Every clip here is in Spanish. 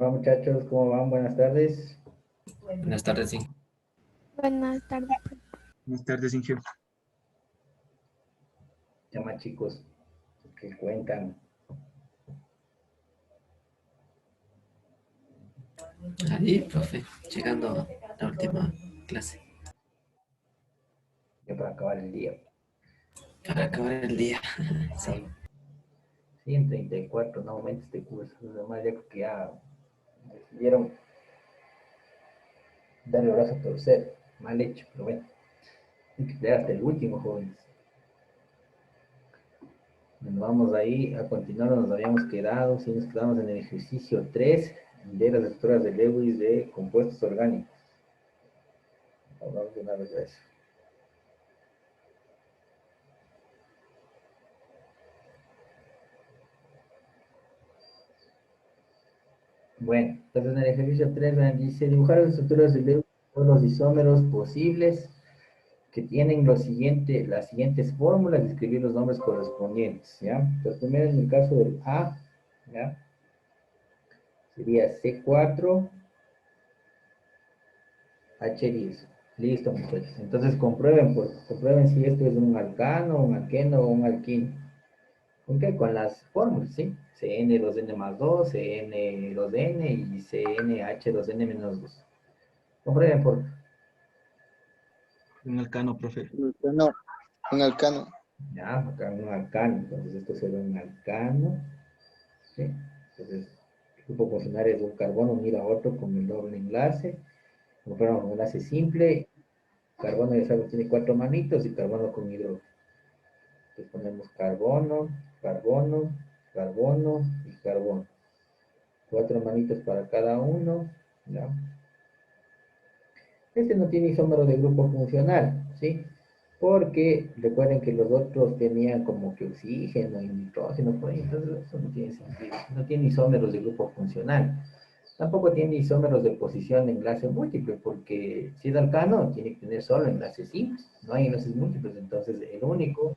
Hola muchachos, ¿cómo van? Buenas tardes. Buenas tardes, sí. Buenas tardes. Buenas tardes, Inge. Llama chicos, que cuentan. Ahí, profe, llegando a la última clase. Ya para acabar el día. Para acabar el día. Sí. Sí, en 34 nuevamente este curso. Los demás ya creo que ya decidieron darle el brazo a torcer. Mal hecho, pero bueno. Hay que esperar hasta el último, jóvenes. Bueno, vamos ahí a continuar, nos habíamos quedado, si nos quedamos en el ejercicio 3 de las estructuras de Lewis de compuestos orgánicos. Vamos de una vez a eso. Bueno, entonces en el ejercicio 3 dice dibujar las estructuras de Lewis con los isómeros posibles que tienen las siguientes fórmulas y escribir los nombres correspondientes, ¿ya? Entonces primero en el caso del A, ¿ya? Sería C4, H10. Listo, muchachos. Entonces comprueben si esto es un alcano, un alqueno o un alquino. ¿Con qué? Con las fórmulas, ¿sí? CN2N más 2, CN2N y CNH2N menos 2. Comprueben por Un alcano, profe. No, un alcano. ya, acá un alcano. Entonces esto será un alcano, ¿sí? Entonces, el grupo funcional es un carbono unir a otro con el doble enlace. Como fuera un enlace simple, carbono ya sabes tiene 4 manitos y carbono con hidrógeno. Entonces ponemos carbono, carbono, carbono y carbono. 4 manitos para cada uno, ¿ya? Este no tiene isómero de grupo funcional, ¿sí? Porque recuerden que los otros tenían como que oxígeno y nitrógeno por ahí, entonces eso no tiene sentido. No tiene isómeros de grupo funcional. Tampoco tiene isómeros de posición de enlace múltiple, porque si es alcano, tiene que tener solo enlaces simples. No hay enlaces múltiples, entonces el único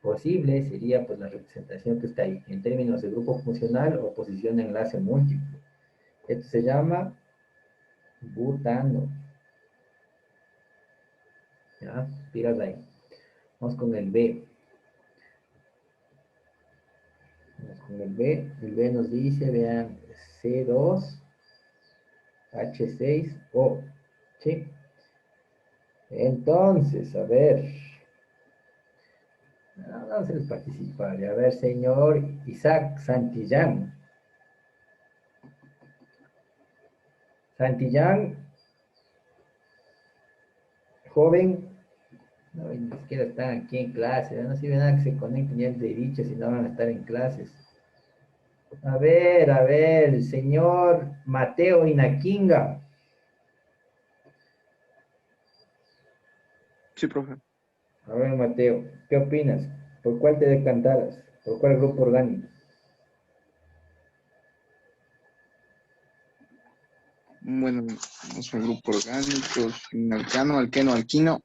posible sería pues la representación que está ahí, en términos de grupo funcional o posición de enlace múltiple. Esto se llama butano. ¿Ya? Piras ahí. Vamos con el B. Vamos con el B. El B nos dice, vean, C2H6O. ¿Sí? Entonces, a ver. Vamos a hacerles participar. A ver, señor Isaac Santillán. Santillán, joven. No, ni siquiera están aquí en clase. No sirve nada que se conecten ya de dicho si no van a estar en clases. A ver, señor Mateo Inaquinga. Sí, profe. A ver, Mateo, ¿qué opinas? ¿Por cuál te decantaras? ¿Por cuál grupo orgánico? Bueno, es un grupo orgánico, un alcano, alqueno, alquino.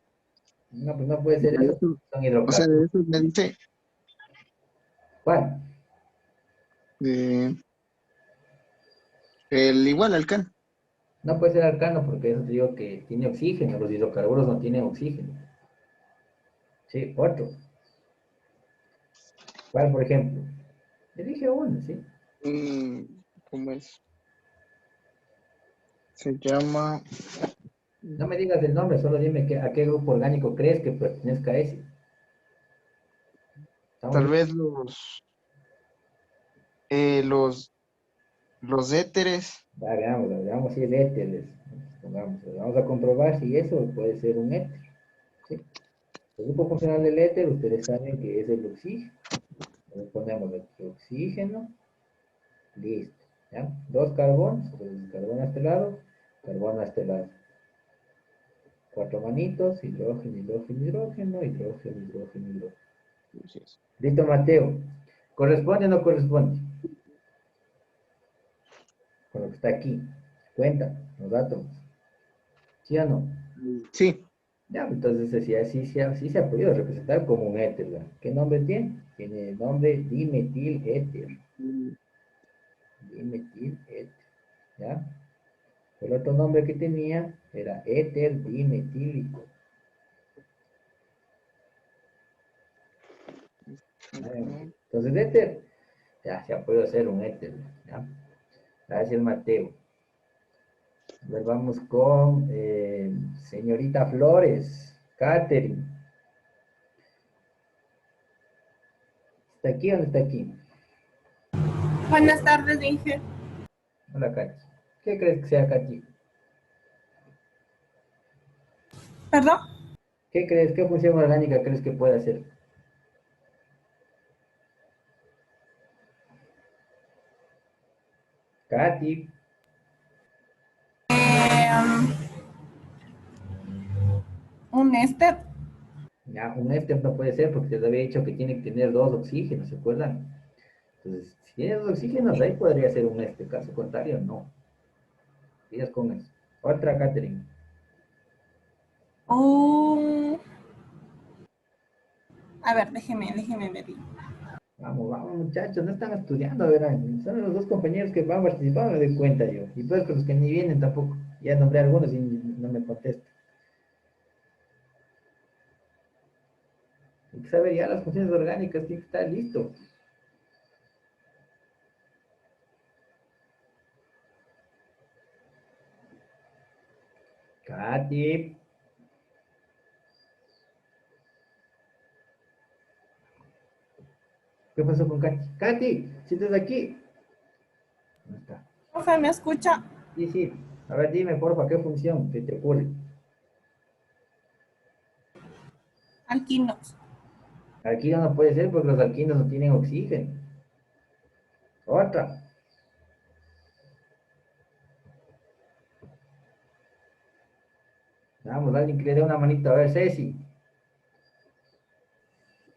No, pues no puede ser De eso. eso, Son o sea, hidrocarburos. de eso me dice, ¿Cuál? de, el igual alcano. No puede ser alcano porque eso te digo que tiene oxígeno. Los hidrocarburos no tienen oxígeno. Sí, otro. ¿Cuál, por ejemplo? Elige uno, ¿sí? ¿Cómo es? Se llama, No me digas el nombre, solo dime a qué grupo orgánico crees que pertenezca a ese. ¿Estamos tal bien? vez eh, los, los éteres. Veamos si es éter. Vamos a comprobar si eso puede ser un éter. ¿Sí? El grupo funcional del éter, ustedes saben que es el oxígeno. Entonces ponemos aquí oxígeno, listo. ¿Ya? Dos carbonos, entonces carbono a este lado, carbono a este lado. Cuatro manitos, hidrógeno, hidrógeno, hidrógeno, hidrógeno, hidrógeno, hidrógeno. Listo, Mateo. ¿Corresponde o no corresponde? Con lo que está aquí. Cuenta los átomos. ¿Sí o no? Sí, Ya, entonces así se ha podido representar como un éter, ¿verdad? ¿Qué nombre tiene? Tiene el nombre dimetil éter. Dimetil éter. ¿ya? El otro nombre que tenía era éter dimetílico. Entonces, éter, ya se puede hacer un éter, ¿ya? Gracias, Mateo. A ver, vamos con señorita Flores, Catherine. ¿Está aquí o no está aquí? Buenas tardes, Inge. Hola, Katy. ¿Qué crees que sea, Katy? ¿Perdón? ¿Qué crees? ¿Qué función orgánica crees que puede hacer? Katy. Eh, un éster. Ya, un éster no puede ser porque te había dicho que tiene que tener dos oxígenos, ¿se acuerdan? Entonces, si tiene dos oxígenos, ahí podría ser un éster. Caso contrario, no. Sigues con eso. Otra, Catherine. Un... A ver, déjeme ver. Vamos, vamos, muchachos, no están estudiando, verán. Son los dos compañeros que van participando, me doy cuenta yo. Y pues con los que ni vienen tampoco. Ya nombré a algunos y no me contestan. Hay que saber ya las funciones orgánicas, tiene que estar listo. Katy. ¿Qué pasó con Katy? Katy, si estás aquí. No está. Profe, ¿me escucha? Sí, sí. A ver, dime, porfa, ¿qué función se te ocurre? Alquinos. Alquino no puede ser porque los alquinos no tienen oxígeno. Otra. Vamos, alguien que le dé una manita. A ver, Ceci.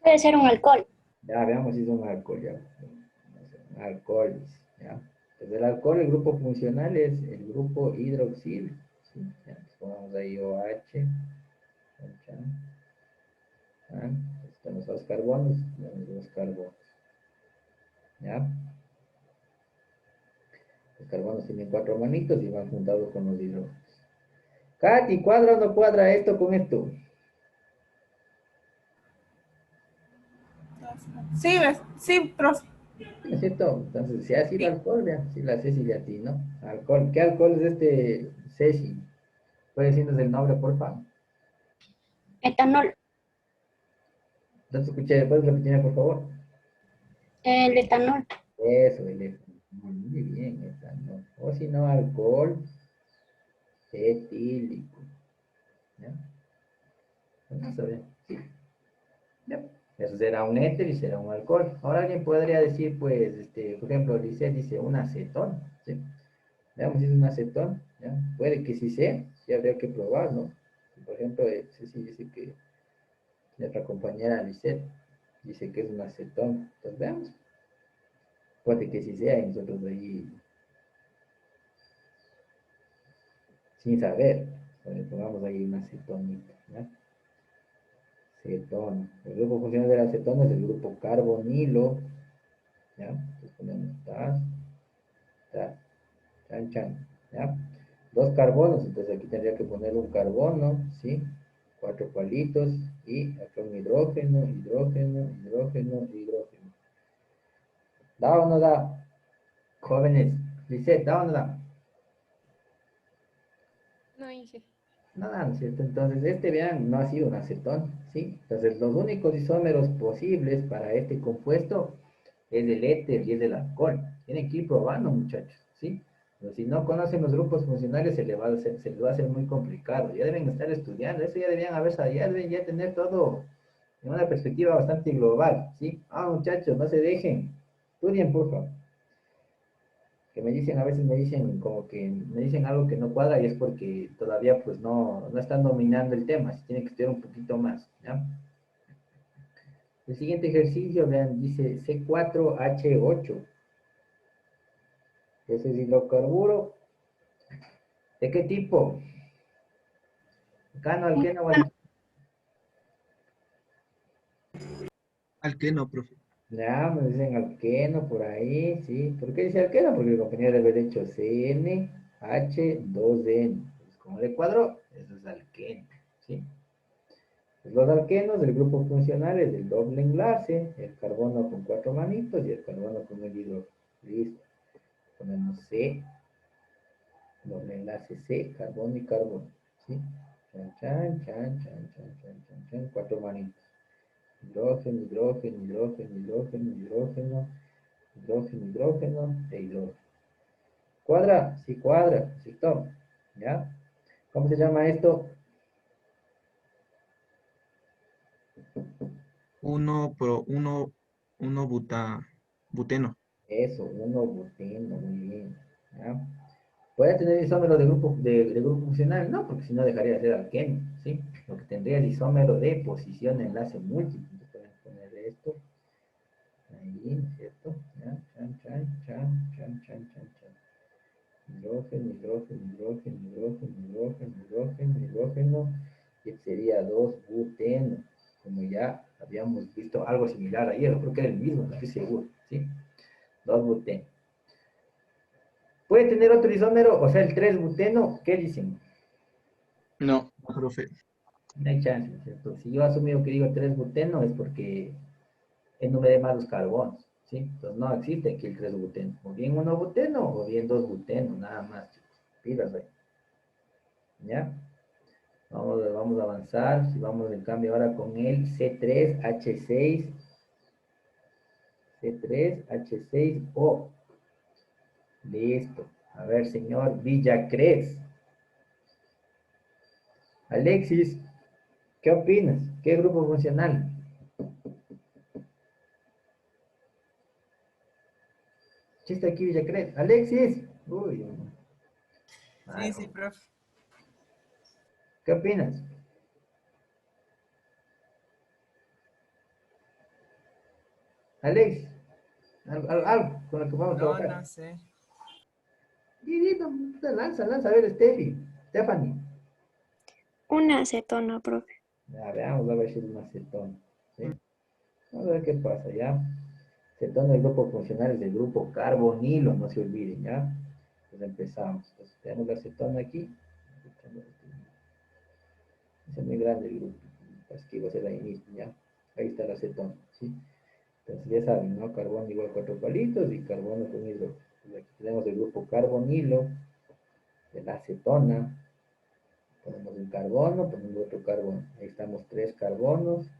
Puede ser un alcohol. Ya, veamos si son alcohol, ya. Alcoholes, ya. Entonces, el alcohol, el grupo funcional es el grupo hidroxilo. ¿Sí? Ya, entonces pongamos ahí OH. OH, ¿ah? Están los dos carbonos, los carbonos. ¿Ya? Los carbonos tienen cuatro manitos y van juntados con los hidrógenos. Katy, ¿cuadra o no cuadra esto con esto? Sí, sí, profe. ¿No es cierto? Entonces, si así el alcohol, vean, si la Ceci a ti, ¿no? Alcohol. ¿Qué alcohol es este Ceci? ¿Puedes decirnos el nombre, por favor? Etanol. No te escuché, ¿puedes repetirme, por favor? El etanol. Eso, el etanol. Muy bien, etanol. O si no, alcohol etílico. ¿Ya? Vamos a ver. Sí. Ya. Eso será un éter y será un alcohol. Ahora alguien podría decir, pues, por ejemplo, dice un acetón. ¿Sí? Veamos si es un acetón. ¿Ya? Puede que sí sea, sí habría que probar, ¿no? Por ejemplo, Ceci dice que nuestra compañera Lisette dice que es un acetón. Entonces veamos. Puede que sí sea y nosotros ahí sin saber. Pongamos ahí una cetonita. ¿Ya? Cetona. El grupo funcional de la cetona es el grupo carbonilo. ¿Ya? Entonces ponemos chan, chan. ¿Ya? Dos carbonos, entonces aquí tendría que poner un carbono, ¿sí? Cuatro palitos y acá un hidrógeno, hidrógeno, hidrógeno, hidrógeno. ¿Da o no da? Jóvenes, Lisette, ¿da o no da? No, Inge. Nada, ¿no es cierto? Entonces, vean, no ha sido un acetón, ¿sí? Entonces, los únicos isómeros posibles para este compuesto es el éter y es el alcohol. Tienen que ir probando, muchachos, ¿sí? Pero si no conocen los grupos funcionales, se les va a hacer muy complicado. Ya deben estar estudiando, eso ya deberían haber sabido, ya deben ya tener todo en una perspectiva bastante global, ¿sí? Ah, muchachos, no se dejen. Estudien, por favor. Que me dicen, a veces me dicen como que me dicen algo que no cuadra y es porque todavía pues no están dominando el tema, se tiene que estudiar un poquito más, ¿ya? El siguiente ejercicio, vean, dice C4H8. Ese es hidrocarburo. ¿De qué tipo? ¿Cano, alqueno o alqueno? Alqueno, profe. Ya, me dicen alqueno por ahí, sí. ¿Por qué dice alqueno? Porque el compañero debe haber hecho CN. H2N. Pues como le cuadro, eso es alqueno, ¿sí? Pues los alquenos del grupo funcional es del doble enlace, el carbono con 4 manitos y el carbono con el hidrógeno. Listo. Ponemos C, doble enlace C, carbono y carbono, ¿sí? Chan, chan, chan, chan, chan, chan, chan, chan, 4 manitos. Hidrógeno, hidrógeno, hidrógeno, hidrógeno, hidrógeno, hidrógeno, hidrógeno, e hidrógeno. ¿Cuadra? Sí cuadra, sí toma. ¿Ya? ¿Cómo se llama esto? Uno buteno. Eso, uno buteno, muy bien. ¿Ya? ¿Puede tener isómero de grupo funcional? No, porque si no dejaría de ser alqueno, ¿sí? Lo que tendría es isómero de posición enlace múltiple. Entonces pueden poner esto ahí, ¿cierto? ¿Ya? Chan, chan, chan, chan, chan, chan, chan. Hidrógeno, hidrógeno, hidrógeno, hidrógeno, hidrógeno, hidrógeno, hidrógeno, y sería 2-buteno, como ya habíamos visto algo similar ayer, creo que era el mismo, no estoy seguro, ¿sí? 2-buteno. ¿Puede tener otro isómero, o sea, el 3-buteno? ¿Qué dicen? No, Profe. No hay chance, ¿cierto? Si yo asumo que digo 3-buteno es porque enumeré más los carbonos, ¿sí? Entonces no existe aquí el 3-buteno, o bien 1-buteno o bien 2-buteno, nada más, chicos. Pilas ahí. ¿Ya? Vamos a avanzar. Si vamos en cambio ahora con el C3H6, C3H6O. Listo. A ver, señor Villacrés. Alexis, ¿qué opinas? ¿Qué grupo funcional? ¿Qué está aquí Villacrés? Alexis. Uy, Sí, sí, profe. ¿qué opinas? Alexis, algo con lo que vamos a No, trabajar. no sé. Y lanza, a ver, Stephanie. Una acetona, profe. Ya, veamos a ver si es una acetona. ¿Sí? Vamos a ver qué pasa, ¿ya? Cetona del grupo funcional es del grupo carbonilo, no se olviden, ¿ya? Entonces empezamos. Entonces tenemos la acetona aquí. Es muy grande el grupo. Así que iba a ser ahí mismo, ¿ya? Ahí está la acetona, ¿sí? Entonces ya saben, ¿no? Carbono igual 4 palitos y carbono con hidrógeno. Aquí tenemos el grupo carbonilo de la acetona. Ponemos un carbono, ponemos otro carbono. Ahí estamos 3 carbonos,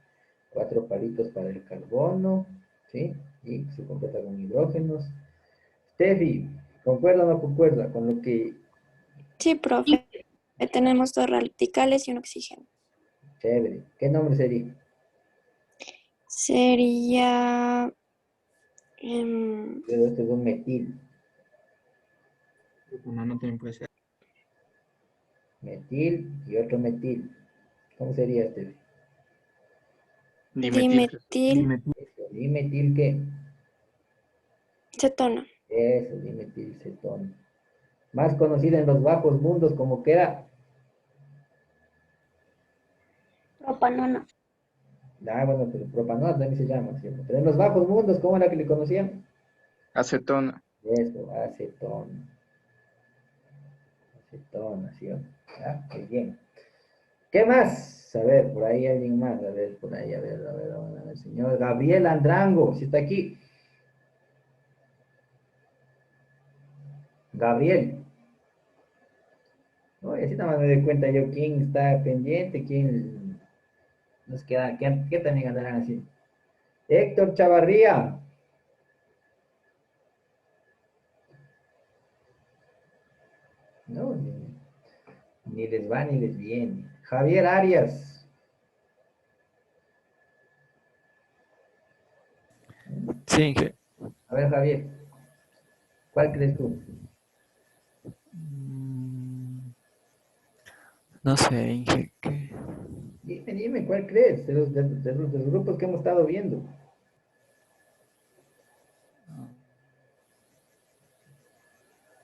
4 palitos para el carbono, ¿sí? Y se completa con hidrógenos. Steffi, ¿concuerda o no concuerda con lo que... Sí, profe. Tenemos dos radicales y un oxígeno. Chévere. ¿Qué nombre sería? Sería... Pero este es un metil. No también puede ser. Metil y otro metil. ¿Cómo sería este? dimetil. dimetil Eso, dimetil, ¿qué? cetona. Eso, dimetilcetona. Más conocida en los bajos mundos como que era... Propanona. Ah, bueno, pero propanol también se llama, ¿cierto? Pero en los bajos mundos, ¿cómo era que le conocían? Acetona. Eso, acetona. Acetona, ¿sí? ¿Ya? Muy bien. ¿Qué más? A ver, por ahí alguien más. A ver, por ahí, a ver, señor Gabriel Andrango, si está aquí. Gabriel. No, y así nada más me doy cuenta yo quién está pendiente, quién nos queda, qué también andarán así. Héctor Chavarría. No, ni les va ni les viene. Javier Arias. Sí, A ver, Javier, ¿cuál crees tú? no sé, Inge, Dime, ¿cuál crees? De los grupos que hemos estado viendo.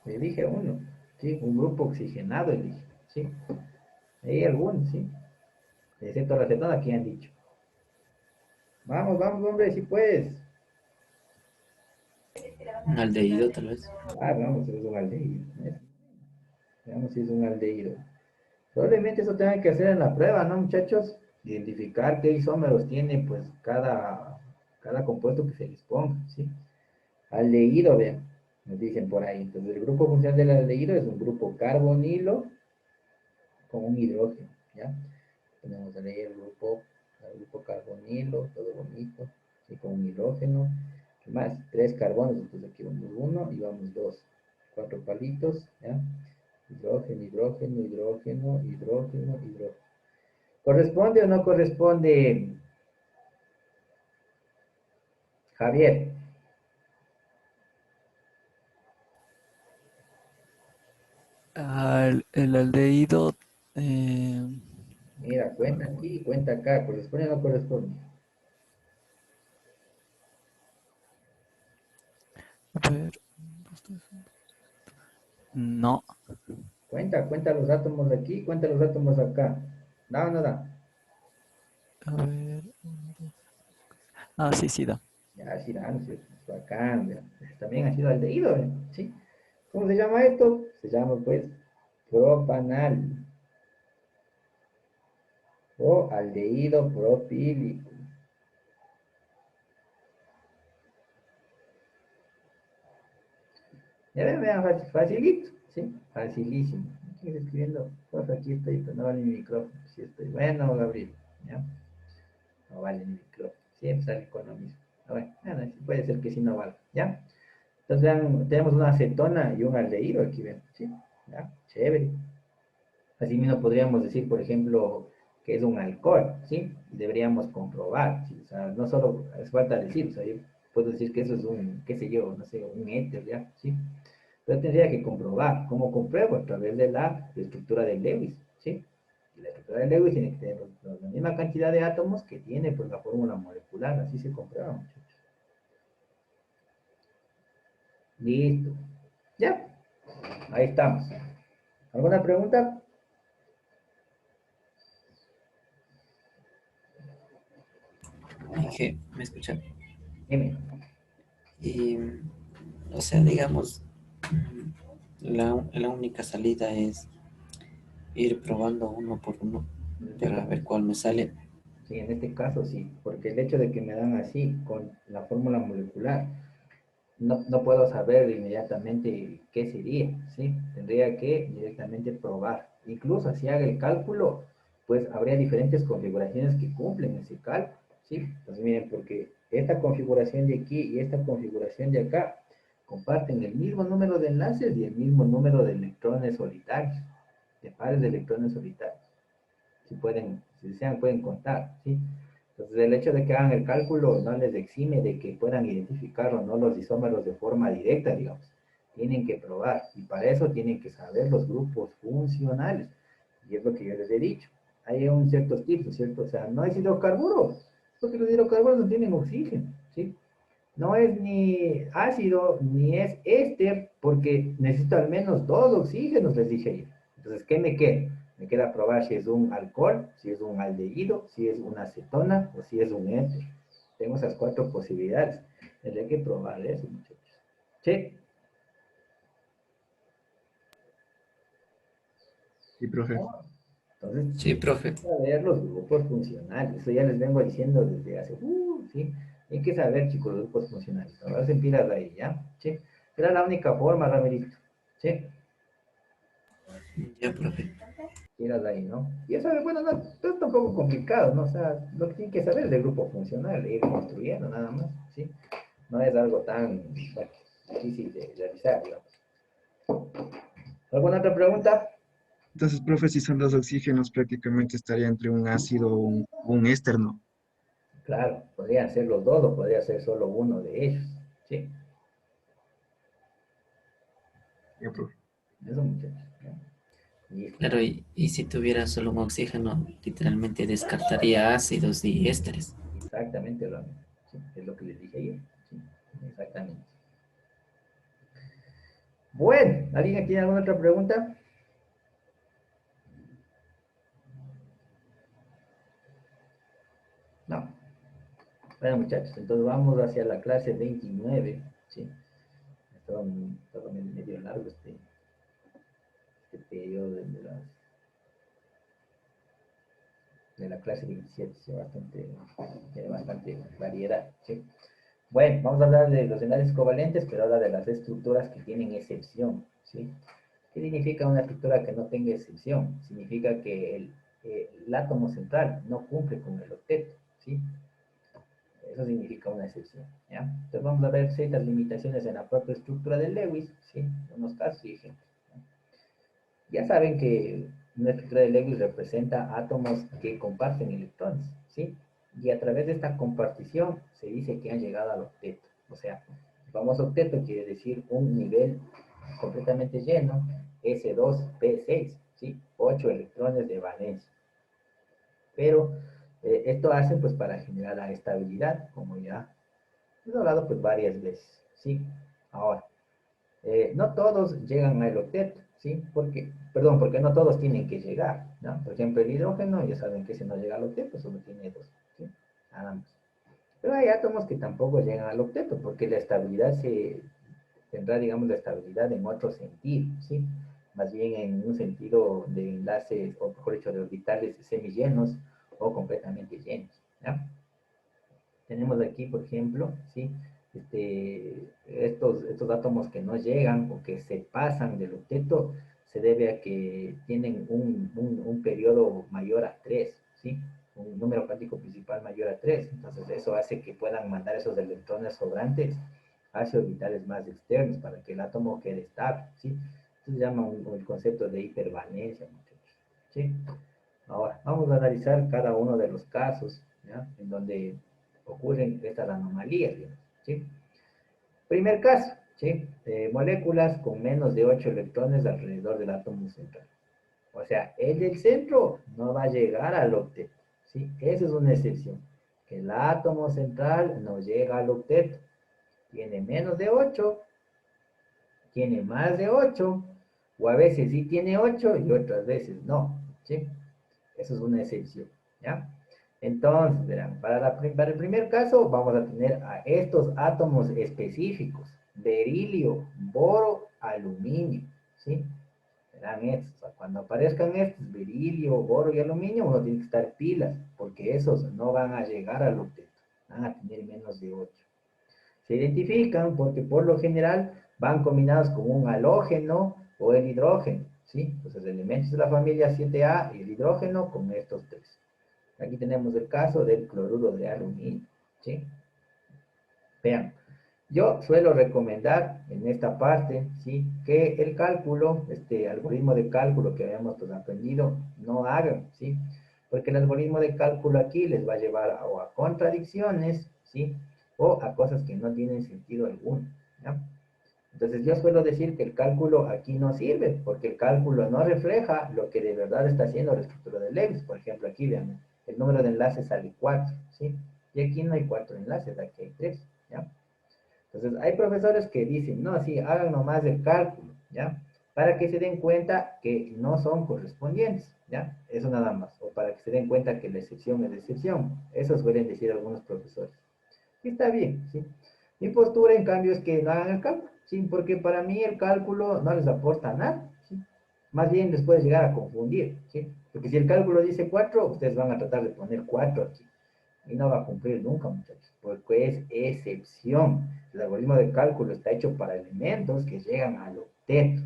Elige uno, ¿sí? Un grupo oxigenado elige, ¿sí? Hay algunos, ¿sí? Excepto la cetada que han dicho. Vamos, hombre, si puedes. Un aldehído, tal vez. Ah, vamos, es un aldehído. Veamos si es un aldehído. Probablemente eso tengan que hacer en la prueba, ¿no, muchachos? Identificar qué isómeros tiene, pues, cada compuesto que se les ponga, ¿sí? Aldehído, vean, nos dicen por ahí. Entonces, el grupo funcional del aldehído es un grupo carbonilo con un hidrógeno, ¿ya? Tenemos ahí el grupo carbonilo, todo bonito, ¿sí? Con un hidrógeno. ¿Qué más? 3 carbonos, entonces aquí vamos 1 y vamos 2. 4 palitos, ¿ya? Hidrógeno, hidrógeno, hidrógeno, hidrógeno, hidrógeno. ¿Corresponde o no corresponde, Javier? El aldehído, eh, Mira, cuenta aquí, cuenta acá. ¿Corresponde o no corresponde? a ver, no, Cuenta los átomos de aquí, cuenta los átomos acá. ¿Da o no da? a ver. Ah, sí, sí da. Ya, sí, da, no sé, bacán. Ya. También ha sido aldehído, ¿eh? ¿Sí? ¿Cómo se llama esto? Se llama, pues, propanal o aldehído propílico. Ya ven, vean, facilito, ¿sí? Facilísimo. ¿Quién está escribiendo? Pues aquí estoy, pero no vale mi micrófono. Sí estoy. Bueno, Gabriel, ¿ya? No vale mi micrófono. Siempre sale con lo mismo. Bueno, sí puede ser que sí no vale, ¿ya? Entonces, vean, tenemos una acetona y un aldehído aquí, ven, ¿sí? ¿Ya? Chévere. Así mismo podríamos decir, por ejemplo, que es un alcohol, ¿sí? Y deberíamos comprobar, ¿sí? O sea, no solo es falta decir, o sea, yo puedo decir que eso es un, qué sé yo, no sé, un éter, ¿ya? ¿Sí? Pero tendría que comprobar. ¿Cómo compruebo? A través de la estructura de Lewis, ¿sí? Y la estructura de Lewis tiene que tener la misma cantidad de átomos que tiene pues, la fórmula molecular. Así se comprueba, muchachos. Listo. Ya. Ahí estamos. ¿Alguna pregunta? Dije, ¿me escuchan? Dime. Y, o sea, digamos, la única salida es ir probando uno por uno En este para ver caso, cuál me sale. sí, en este caso sí, porque el hecho de que me dan así, con la fórmula molecular, no puedo saber inmediatamente qué sería, ¿sí? Tendría que directamente probar. Incluso si haga el cálculo, pues habría diferentes configuraciones que cumplen ese cálculo, ¿sí? Entonces miren, porque esta configuración de aquí y esta configuración de acá comparten el mismo número de enlaces y el mismo número de electrones solitarios, de pares de electrones solitarios. Si pueden, si desean, pueden contar, ¿sí? Entonces, el hecho de que hagan el cálculo no les exime de que puedan identificar o no los isómeros de forma directa, digamos. Tienen que probar, y para eso tienen que saber los grupos funcionales. Y es lo que yo les he dicho. Hay un ciertos tips, ¿cierto? O sea, no es hidrocarburos, porque los hidrocarburos no tienen oxígeno, ¿sí? No es ni ácido, ni es éster, porque necesito al menos 2 oxígenos, les dije yo. Entonces, ¿qué me queda? Me queda probar si es un alcohol, si es un aldehído, si es una acetona o si es un éter. Tengo esas 4 posibilidades. Tendré que probar eso, muchachos. ¿Sí? Sí, profe. Entonces, Sí, profe. saber los grupos funcionales. Eso ya les vengo diciendo desde hace, ¿sí? Hay que saber, chicos, los grupos funcionales. Ahora se empieza de ahí, ¿ya? ¿Sí? Era la única forma, Ramirito. ¿Sí? Ya, profe. Tiras de ahí, ¿no? Y eso, bueno, no es tampoco complicado, ¿no? O sea, lo que tienen que saber es del grupo funcional, ir construyendo nada más, ¿sí? No es algo tan bueno, difícil de realizar, digamos. ¿Alguna otra pregunta? Entonces, profe, si son dos oxígenos, prácticamente estaría entre un ácido o un éster, ¿no? Claro, podrían ser los dos o podría ser solo uno de ellos, ¿sí? Ya, profe. Eso, muchachos, ¿no? Listo. Claro, y si tuviera solo un oxígeno, literalmente descartaría ácidos y ésteres. Exactamente lo mismo, ¿sí? Es lo que les dije ayer, ¿sí? Exactamente. Bueno, ¿alguien tiene alguna otra pregunta? No. Bueno, muchachos, entonces vamos hacia la clase 29, ¿sí? Estaba medio largo este periodo de la clase 27, ¿sí? Tiene bastante variedad, ¿sí? Bueno, vamos a hablar de los enlaces covalentes, pero ahora de las estructuras que tienen excepción, ¿sí? ¿Qué significa una estructura que no tenga excepción? Significa que el átomo central no cumple con el octeto, ¿sí? Eso significa una excepción, ¿ya? Entonces vamos a ver ciertas limitaciones en la propia estructura de Lewis, ¿sí? Unos casos y ejemplos. Ya saben que una estructura de Lewis representa átomos que comparten electrones, ¿sí? Y a través de esta compartición se dice que han llegado al octeto. O sea, el famoso octeto quiere decir un nivel completamente lleno, S2P6, ¿sí? 8 electrones de valencia. Pero esto hace pues para generar la estabilidad, como ya hemos hablado pues varias veces, ¿sí? Ahora, no todos llegan al octeto, ¿sí? Porque no todos tienen que llegar, ¿no? Por ejemplo, el hidrógeno, ya saben que si no llega al octeto, solo tiene dos, ¿sí? Nada más. Pero hay átomos que tampoco llegan al octeto, porque la estabilidad tendrá, digamos, la estabilidad en otro sentido, ¿sí? Más bien en un sentido de enlaces, o mejor dicho, de orbitales semillenos o completamente llenos, ¿ya? Tenemos aquí, por ejemplo, ¿sí? Estos átomos que no llegan o que se pasan del octeto se debe a que tienen un periodo mayor a 3, ¿sí? Un número cuántico principal mayor a 3. Entonces eso hace que puedan mandar esos electrones sobrantes hacia orbitales más externos para que el átomo quede estable, ¿sí? Esto se llama el concepto de hipervalencia, muchachos, ¿sí? Ahora, vamos a analizar cada uno de los casos, ¿ya? En donde ocurren estas anomalías, digamos, ¿sí? Primer caso, ¿sí? Moléculas con menos de 8 electrones alrededor del átomo central. O sea, el del centro no va a llegar al octeto, ¿sí? Esa es una excepción, que el átomo central no llega al octeto. Tiene menos de 8, tiene más de 8, o a veces sí tiene 8 y otras veces no, ¿sí? Eso es una excepción, ¿ya? Entonces, verán, para el primer caso vamos a tener a estos átomos específicos, berilio, boro, aluminio, ¿sí? Verán estos, o sea, cuando aparezcan estos, berilio, boro y aluminio, uno tiene que estar pilas, porque esos no van a llegar al octeto, van a tener menos de 8. Se identifican porque por lo general van combinados con un halógeno o el hidrógeno, ¿sí? Entonces, elementos de la familia 7A y el hidrógeno con estos tres. Aquí tenemos el caso del cloruro de aluminio, ¿sí? Vean, yo suelo recomendar en esta parte, ¿sí? Que el cálculo, este algoritmo de cálculo que habíamos pues, aprendido, no hagan, ¿sí? Porque el algoritmo de cálculo aquí les va a llevar o a contradicciones, ¿sí? O a cosas que no tienen sentido alguno, ¿ya? Entonces yo suelo decir que el cálculo aquí no sirve, porque el cálculo no refleja lo que de verdad está haciendo la estructura de Lewis. Por ejemplo, aquí vean, el número de enlaces sale 4, ¿sí? Y aquí no hay 4 enlaces, aquí hay 3, ¿ya? Entonces hay profesores que dicen, no, sí, hagan nomás el cálculo, ¿ya? Para que se den cuenta que no son correspondientes, ¿ya? Eso nada más. O para que se den cuenta que la excepción es la excepción. Eso suelen decir algunos profesores. Y está bien, ¿sí? Mi postura, en cambio, es que no hagan el cálculo, ¿sí? Porque para mí el cálculo no les aporta nada, ¿sí? Más bien les puede llegar a confundir, ¿sí? Porque si el cálculo dice 4, ustedes van a tratar de poner 4 aquí. Y no va a cumplir nunca, muchachos, porque es excepción. El algoritmo de cálculo está hecho para elementos que llegan al octeto.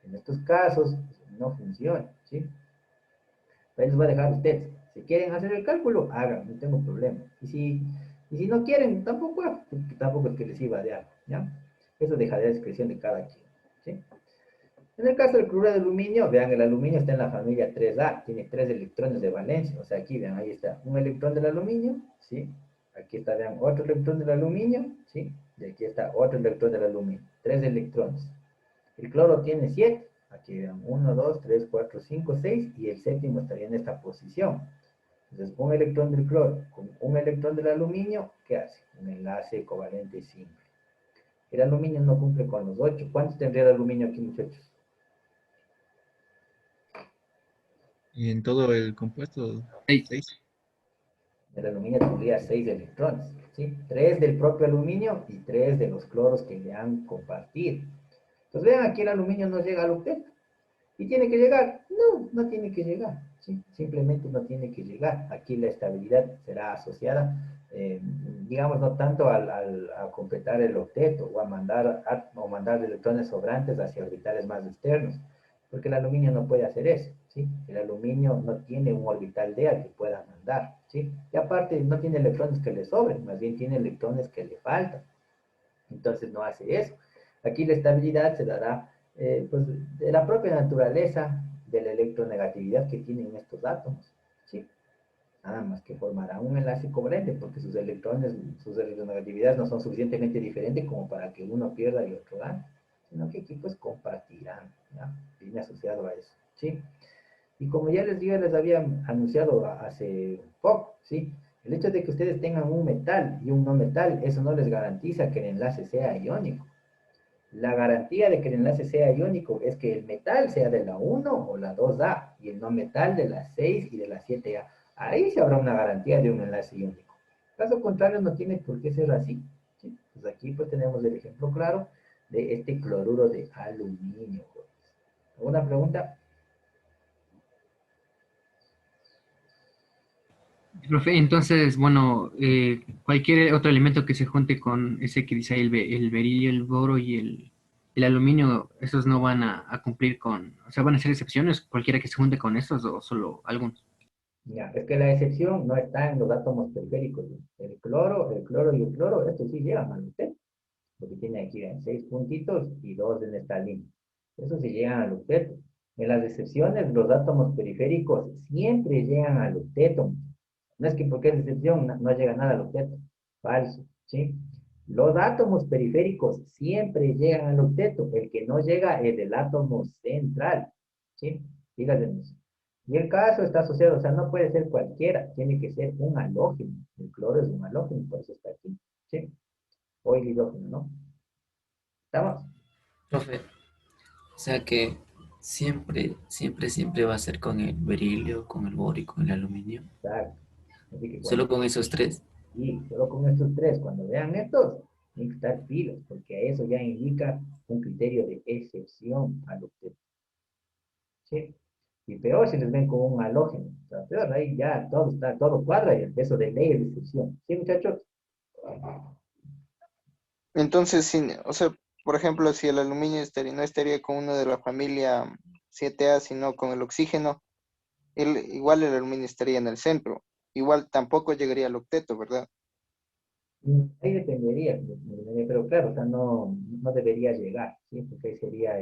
En estos casos no funciona, ¿sí? Ahí les voy a dejar a ustedes. Si quieren hacer el cálculo, hagan, no tengo problema. Y si no quieren, tampoco, tampoco es que les iba de algo, ¿ya? Eso dejará a discreción de cada quien, ¿sí? En el caso del cloruro de aluminio, vean, el aluminio está en la familia 3A, tiene 3 electrones de valencia, o sea, aquí, vean, ahí está un electrón del aluminio, ¿sí? Aquí está, vean, otro electrón del aluminio, ¿sí? Y aquí está otro electrón del aluminio, 3 electrones. El cloro tiene 7, aquí vean, 1, 2, 3, 4, 5, 6, y el séptimo estaría en esta posición. Entonces, un electrón del cloro con un electrón del aluminio, ¿qué hace? Un enlace covalente simple. El aluminio no cumple con los 8. ¿Cuántos tendría el aluminio aquí, muchachos? Y en todo el compuesto, 6. El aluminio tendría 6 electrones, ¿sí? 3 del propio aluminio y 3 de los cloros que le han compartido. Entonces, vean, aquí el aluminio no llega al octeto. ¿Y tiene que llegar? No, no tiene que llegar, ¿sí? Simplemente no tiene que llegar. Aquí la estabilidad será asociada, digamos, no tanto a completar el octeto o o mandar electrones sobrantes hacia orbitales más externos, porque el aluminio no puede hacer eso, ¿sí? El aluminio no tiene un orbital D al que pueda mandar, ¿sí? Y aparte no tiene electrones que le sobren, más bien tiene electrones que le faltan. Entonces no hace eso. Aquí la estabilidad se dará pues, de la propia naturaleza de la electronegatividad que tienen estos átomos, ¿sí? Nada más que formarán un enlace covalente porque sus electrones, sus electronegatividades no son suficientemente diferentes como para que uno pierda y otro gane, sino que aquí pues compartirán, ¿ya? Viene asociado a eso, ¿sí? Y como ya les había anunciado hace poco, ¿sí? El hecho de que ustedes tengan un metal y un no metal, eso no les garantiza que el enlace sea iónico. La garantía de que el enlace sea iónico es que el metal sea de la 1 o la 2A y el no metal de la 6 y de la 7A. Ahí se habrá una garantía de un enlace iónico. Caso contrario, no tiene por qué ser así, ¿sí? Pues aquí pues tenemos el ejemplo claro de este cloruro de aluminio. ¿Alguna pregunta? Profe, entonces, bueno, cualquier otro elemento que se junte con ese que dice ahí, el berilio, el boro y el aluminio, esos no van a cumplir con, o sea, van a ser excepciones, cualquiera que se junte con estos o solo algunos. Ya, es que la excepción no está en los átomos periféricos. El cloro y el cloro, estos sí llegan al octeto, porque tiene aquí 6 puntitos y 2 en esta línea. Eso sí llegan al octeto. En las excepciones, los átomos periféricos siempre llegan al octeto. No es que porque es excepción no llega nada al octeto. Falso, ¿sí? Los átomos periféricos siempre llegan al octeto. El que no llega es el átomo central, ¿sí? Fíjate en eso. Y el caso está asociado, o sea, no puede ser cualquiera, tiene que ser un halógeno. El cloro es un halógeno, por eso está aquí, ¿sí? O el hidrógeno, ¿no? ¿Estamos? Profe, o sea que siempre va a ser con el berilio, con el boro y con el aluminio. Exacto. Así que Solo con esos tres. y solo con estos tres, cuando vean estos, tienen que estar pilos, porque eso ya indica un criterio de excepción al octeto. ¿Sí? Y peor si les ven como un halógeno. O sea, peor, ahí ya todo está, todo cuadra y el peso de ley es de excepción. ¿Sí, muchachos? Entonces, o sea, por ejemplo, si el aluminio no estaría con uno de la familia 7A, sino con el oxígeno, igual el aluminio estaría en el centro. Igual tampoco llegaría al octeto, ¿verdad? Ahí dependería, pero claro, o sea, no debería llegar, ¿sí? Porque ahí sería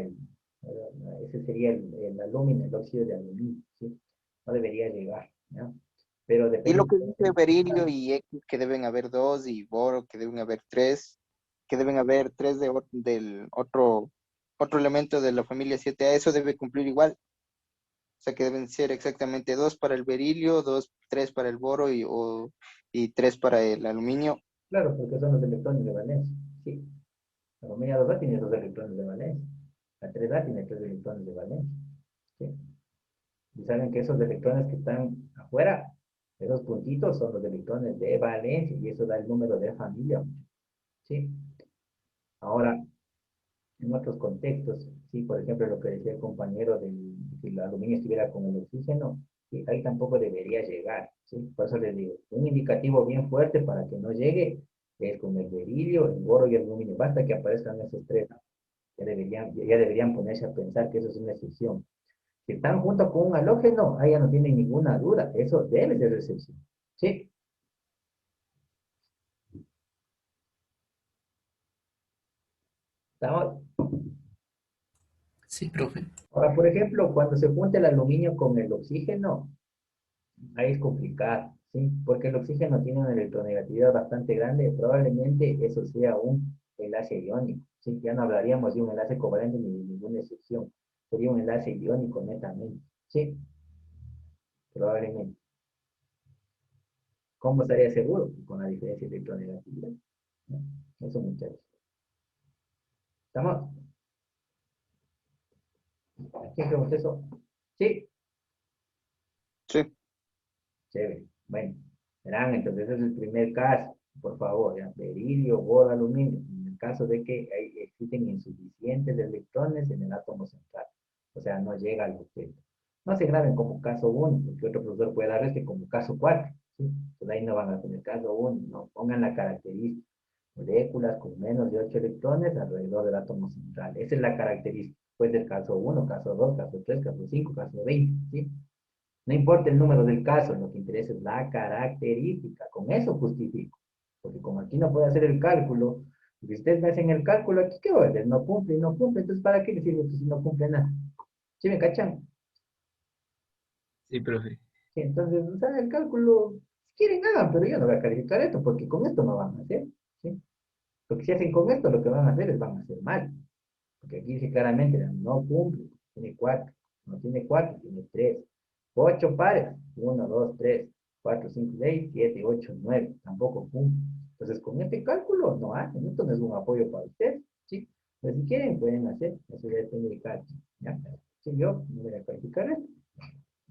ese sería el aluminio, el óxido de aluminio, ¿sí? No debería llegar, ¿no? Pero Y lo depende. que dice berilio y X, que deben haber dos, y boro, que deben haber tres, que deben haber tres del otro elemento de la familia 7A, eso debe cumplir igual. O sea que deben ser exactamente dos para el berilio, tres para el boro y tres para el aluminio. Claro, porque son los electrones de valencia, ¿sí? La familia 2A tiene 2 electrones de valencia. La 3A tiene 3 electrones de valencia, ¿sí? Y saben que esos electrones que están afuera, esos puntitos son los electrones de valencia y eso da el número de familia, ¿sí? Ahora, en otros contextos, sí, por ejemplo, lo que decía el compañero si el aluminio estuviera con el oxígeno, sí, ahí tampoco debería llegar, ¿sí? Por eso les digo, un indicativo bien fuerte para que no llegue es con el berilio, el boro y el aluminio. Basta que aparezcan esos tres, ya deberían ponerse a pensar que eso es una excepción. Si están junto con un halógeno, ahí ya no tienen ninguna duda, eso debe ser excepción, ¿sí? ¿Estamos? Sí, profe. Ahora, por ejemplo, cuando se junta el aluminio con el oxígeno, ahí es complicado, ¿sí? Porque el oxígeno tiene una electronegatividad bastante grande, probablemente eso sea un enlace iónico, ¿sí? Ya no hablaríamos de un enlace covalente ni de ninguna excepción, sería un enlace iónico netamente, ¿sí? Probablemente. ¿Cómo estaría seguro? Con la diferencia de electronegatividad, ¿no? Eso, muchachos. ¿Estamos? ¿Quién preguntó eso? Sí, Sí, chévere. Bueno, verán, entonces ese es el primer caso, por favor, ya, berilio, boro, aluminio, en el caso de que existen insuficientes electrones en el átomo central. O sea, no llega al octeto. No se graben como caso 1, porque otro profesor puede darles que como caso 4, ¿sí? Entonces ahí no van a tener caso 1, no, pongan la característica. Moléculas con menos de 8 electrones alrededor del átomo central. Esa es la característica. Puede ser caso 1, caso 2, caso 3, caso 5, caso 20, ¿sí? No importa el número del caso, lo que interesa es la característica. Con eso justifico. Porque como aquí no puede hacer el cálculo, si ustedes me hacen el cálculo aquí, ¿qué voy a hacer? No cumple, no cumple. Entonces, ¿para qué les sirve si no cumple nada? ¿Sí me cachan? Sí, profe. Sí, entonces, o sea, el cálculo, si quieren hagan, pero yo no voy a calificar esto, porque con esto no van a hacer, ¿sí? Porque si hacen con esto, lo que van a hacer es van a hacer mal. Porque aquí dice claramente, no cumple, tiene 4, no tiene 4, tiene 3. 8 pares, 1, 2, 3, 4, 5, 6, 7, 8, 9, tampoco cumple. Entonces, con este cálculo no hacen, esto no es un apoyo para ustedes, ¿sí? Pero si quieren, pueden hacer, eso ya depende de cada quien, ¿ya? Sí, yo no voy a calificar esto.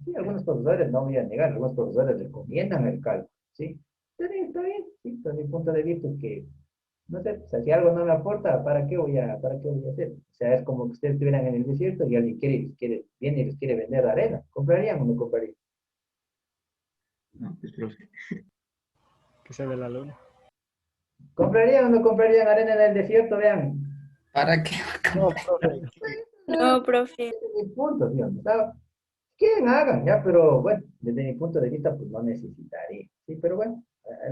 Sí, algunos profesores, no voy a negar, algunos profesores recomiendan el cálculo, ¿sí? Está bien, sí, pero mi punto de vista es que no sé, o sea, si algo no me aporta, para qué voy a hacer? O sea, es como que ustedes estuvieran en el desierto y alguien viene y les quiere vender arena. ¿Comprarían o no comprarían? No, pues, profe. Que se ve la luna. ¿Comprarían o no comprarían arena en el desierto? Vean. ¿Para qué? No, profe, No, profe. Ese es mi punto, ¿sí? O sea, si quieren, hagan, ya, pero bueno, desde mi punto de vista, pues no necesitaría. Sí, pero bueno,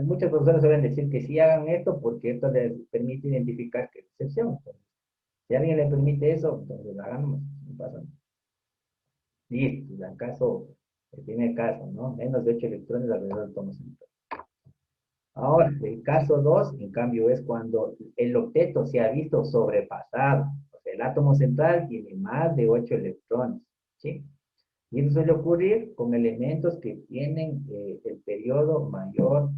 muchos profesores suelen decir que sí hagan esto porque esto les permite identificar qué excepción. Entonces, si a alguien le permite eso, entonces háganlo, no pasa nada. Listo, el caso, el primer caso, ¿no? Menos de 8 electrones alrededor del átomo central. Ahora, el caso 2, en cambio, es cuando el octeto se ha visto sobrepasado. O sea, el átomo central tiene más de 8 electrones, ¿sí? Y eso suele ocurrir con elementos que tienen el periodo mayor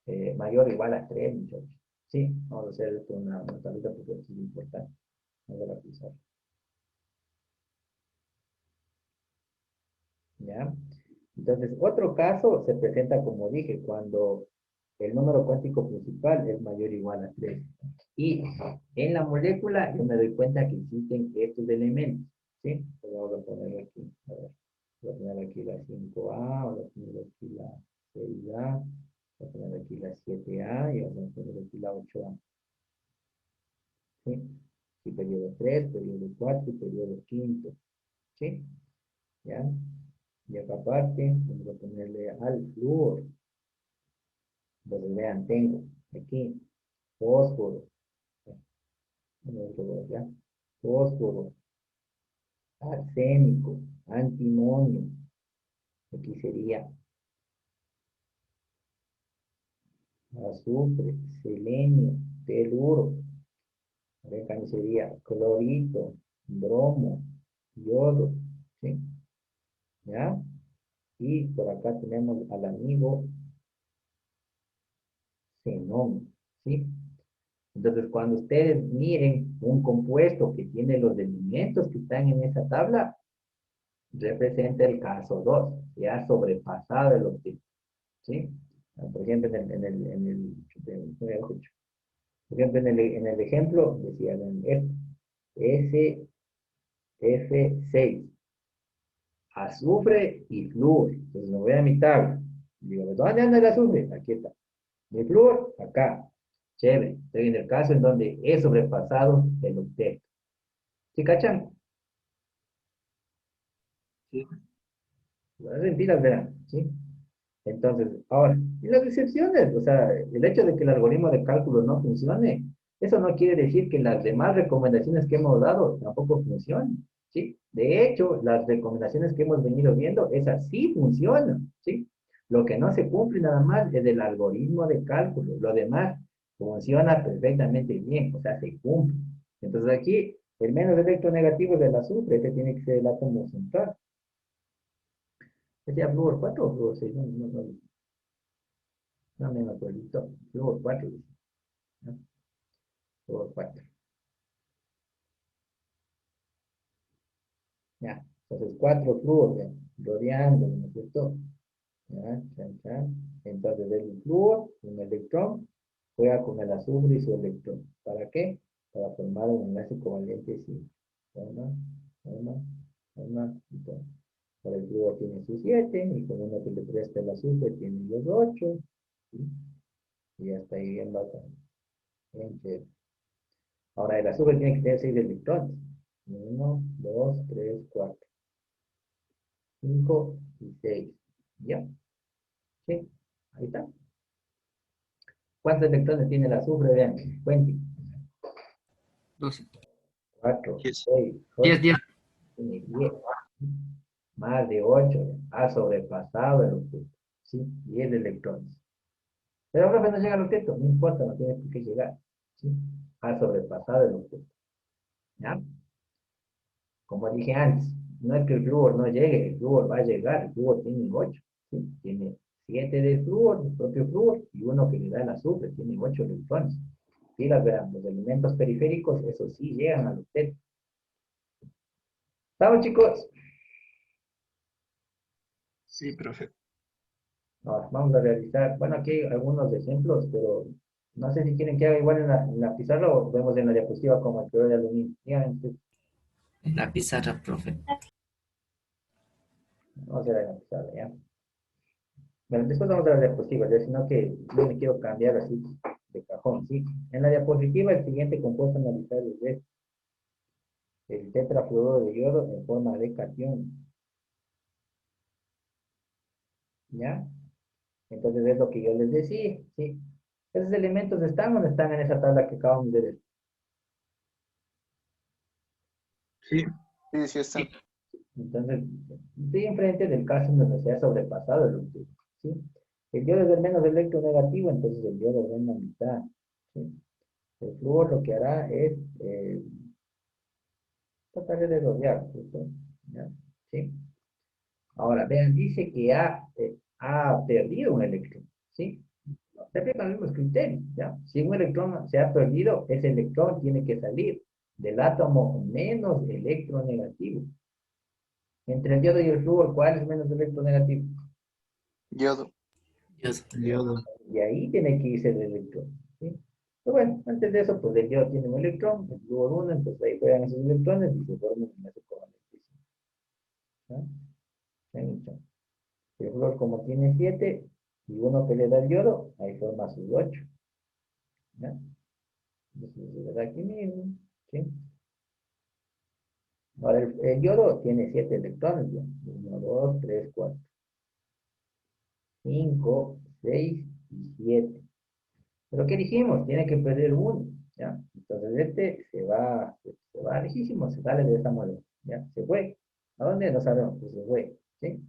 o igual a 3, muchachos. ¿Sí? Vamos a hacer esto una tablita porque esto es importante. Vamos a pisar. ¿Ya? Entonces, otro caso se presenta, como dije, cuando el número cuántico principal es mayor o igual a 3. Y en la molécula yo me doy cuenta que existen estos elementos. ¿Sí? Pues vamos a poner aquí, a ver, voy a poner aquí la 5A, voy a poner aquí la 6A, voy a poner aquí la 7A y vamos a poner aquí la 8A. ¿Sí? Y periodo 3, periodo 4 y periodo quinto. ¿Sí? ¿Ya? Y acá aparte, vamos a ponerle al flúor. Entonces vean, tengo aquí fósforo, ¿ya? Fósforo, arsénico, antimonio, aquí sería azufre, selenio, teluro, acá sería clorito, bromo, yodo, ¿sí? ¿Ya? Y por acá tenemos al amigo xenón, ¿sí? Entonces, cuando ustedes miren un compuesto que tiene los elementos que están en esa tabla, representa el caso 2, ya sobrepasado el objetivo, ¿sí? Por ejemplo, por ejemplo, en el ejemplo, decía esto, SF6, azufre y flúor. Entonces me voy a mi tabla. Digo, ¿dónde anda el azufre? Aquí está. Mi flúor, acá. Chévere. Estoy en el caso en donde he sobrepasado el octeto. ¿Sí cachan? Sí. Las mentiras verán, ¿sí? Entonces, ahora, y las excepciones, o sea, el hecho de que el algoritmo de cálculo no funcione, eso no quiere decir que las demás recomendaciones que hemos dado tampoco funcionen, ¿sí? De hecho, las recomendaciones que hemos venido viendo, esas sí funcionan, ¿sí? Lo que no se cumple nada más es el algoritmo de cálculo, lo demás funciona perfectamente bien, o sea, se cumple. Entonces aquí, el menos efecto negativo es el azufre, este tiene que ser el átomo central. ¿Decía flúor 4 o flúor 6? No me acuerdo. Flúor 4. ¿No? Flúor 4. Ya. Entonces 4 flúor, ya, rodeando, ¿no es cierto? Ya, chan, chan. Entonces el flúor, un electrón, juega con el azufre y su electrón. ¿Para qué? Para formar un enlace covalente simple. Toma, toma, ¿verdad? Entonces, para el flúor tiene sus 7, y con uno que le presta el azufre tiene los 8, ¿sí? Y hasta ahí bien bacán. Bien chévere. Ahora, el azufre tiene que tener 6 electrones. 1, 2, 3, 4, 5 y 6. ¿Ya? ¿Sí? Ahí está. ¿Cuántos electrones tiene el azufre? Vean, cuenten. 12. 4, Yes. 6, 10, 8, 10. tiene 10. Más de 8. Ha sobrepasado el octeto. ¿Sí? 10 electrones. Pero profe, no llega al octeto. No importa, no tiene por qué llegar. ¿Sí? Ha sobrepasado el octeto. ¿Ya? Como dije antes, no es que el flúor no llegue, el flúor va a llegar, el flúor tiene 8, ¿sí? Tiene 7 de flúor, el propio flúor, y uno que le da el azufre, tiene 8 electrones. Sí, verán, los elementos periféricos, eso sí, llegan al octeto. ¿Estamos, chicos? Sí, profe. Ahora, vamos a realizar, bueno, aquí hay algunos ejemplos, pero no sé si quieren que haga igual en la pizarra o vemos en la diapositiva como el cloruro de aluminio. Díganme ustedes. En la pizarra, profe. Vamos a hacer en la pizarra, ¿ya? Bueno, después vamos a la diapositiva, ya, sino que yo me quiero cambiar así de cajón, ¿sí? En la diapositiva el siguiente compuesto analizado es el tetrafluoruro de yodo en forma de cation, ¿ya? Entonces es lo que yo les decía, ¿sí? ¿Esos elementos están o no están en esa tabla que acabamos de ver? Sí. Sí, sí está. Entonces, estoy enfrente del caso en donde se ha sobrepasado el octeto, ¿sí? El yodo es el menos electronegativo, entonces el yodo va en la mitad, ¿sí? El flúor lo que hará es tratar de rodear, ¿cierto? ¿Ya? ¿Sí? Ahora, vean, dice que ha perdido un electrón, ¿sí? Se aplican los mismos criterios, ¿ya? Si un electrón se ha perdido, ese electrón tiene que salir del átomo menos electronegativo. Entre el yodo y el flúor, ¿cuál es menos electronegativo? Yodo. Dios. Yodo. Y ahí tiene que irse el electrón, ¿sí? Pero bueno, antes de eso, pues el yodo tiene un electrón, el flúor uno, entonces ahí juegan esos electrones y se forman en ese covalente, ¿no? El flúor como tiene 7 y uno que le da el yodo, ahí forma sus 8. ¿Ya? Entonces se le da aquí mismo, ¿sí? Ahora el yodo tiene 7 electrones, ¿ya? 1, 2, 3, 4, 5, 6 y 7. Pero ¿qué dijimos? Tiene que perder uno, ¿ya? Entonces este se va lejísimo, se sale de esta molécula, ¿ya? Se fue. ¿A dónde? No sabemos, pues se fue, ¿sí?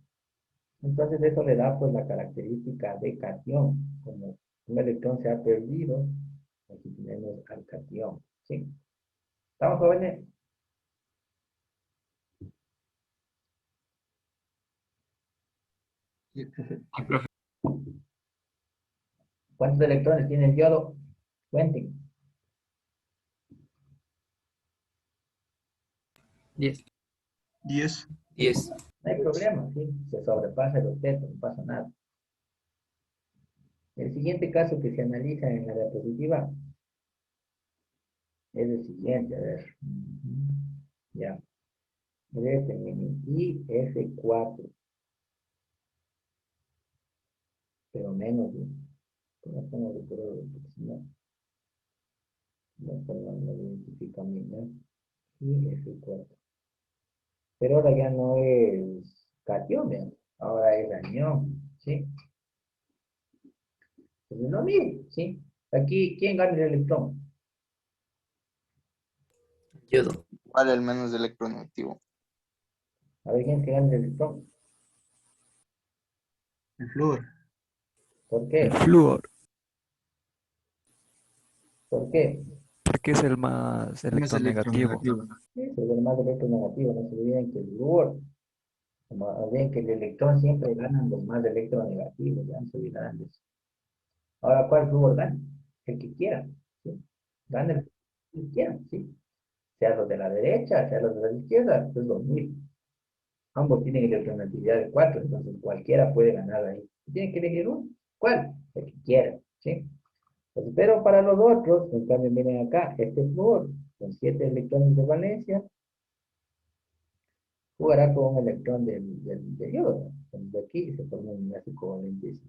Entonces eso le da pues la característica de cation. Como un electrón se ha perdido, aquí tenemos al cation, ¿sí? ¿Estamos jóvenes? Sí, profe. Sí, profe. ¿Cuántos electrones tiene el yodo? Cuenten. 10. 10. 10. No hay problema, ¿sí? Se sobrepasa el octeto, no pasa nada. El siguiente caso que se analiza en la diapositiva es el siguiente, a ver. Ya. Este mini IF4, pero menos, ¿sí? No pongo de color, porque si no, no lo identifica bien, ¿no? IF4. Pero ahora ya no es cation, vean. Ahora es anión, ¿sí? Entonces lo mismo, ¿sí? Aquí, ¿quién gana el electrón? Yodo. Igual el menos electronegativo. A ver, ¿quién es que gana el electrón? El flúor. ¿Por El qué? flúor, ¿Por qué? porque es el más Más electronegativo. electronegativo. Sí, se ve más electronegativo, no se olviden que el flúor, como ven que el electrón siempre ganan los más electronegativos, ya no se olvidarán de eso. Ahora, ¿cuál flúor gana? El que quiera, ¿sí? Gana el que quiera, ¿sí? Sea los de la derecha, sea los de la izquierda, es lo mismo. Ambos tienen electronegatividad de 4, entonces cualquiera puede ganar ahí. Tienen que elegir uno. ¿Cuál? El que quiera, ¿sí? Pues, pero para los otros, en cambio, miren acá, este flúor, con 7 electrones de valencia, jugará con un electrón del yodo. De aquí se forma un enlace covalente.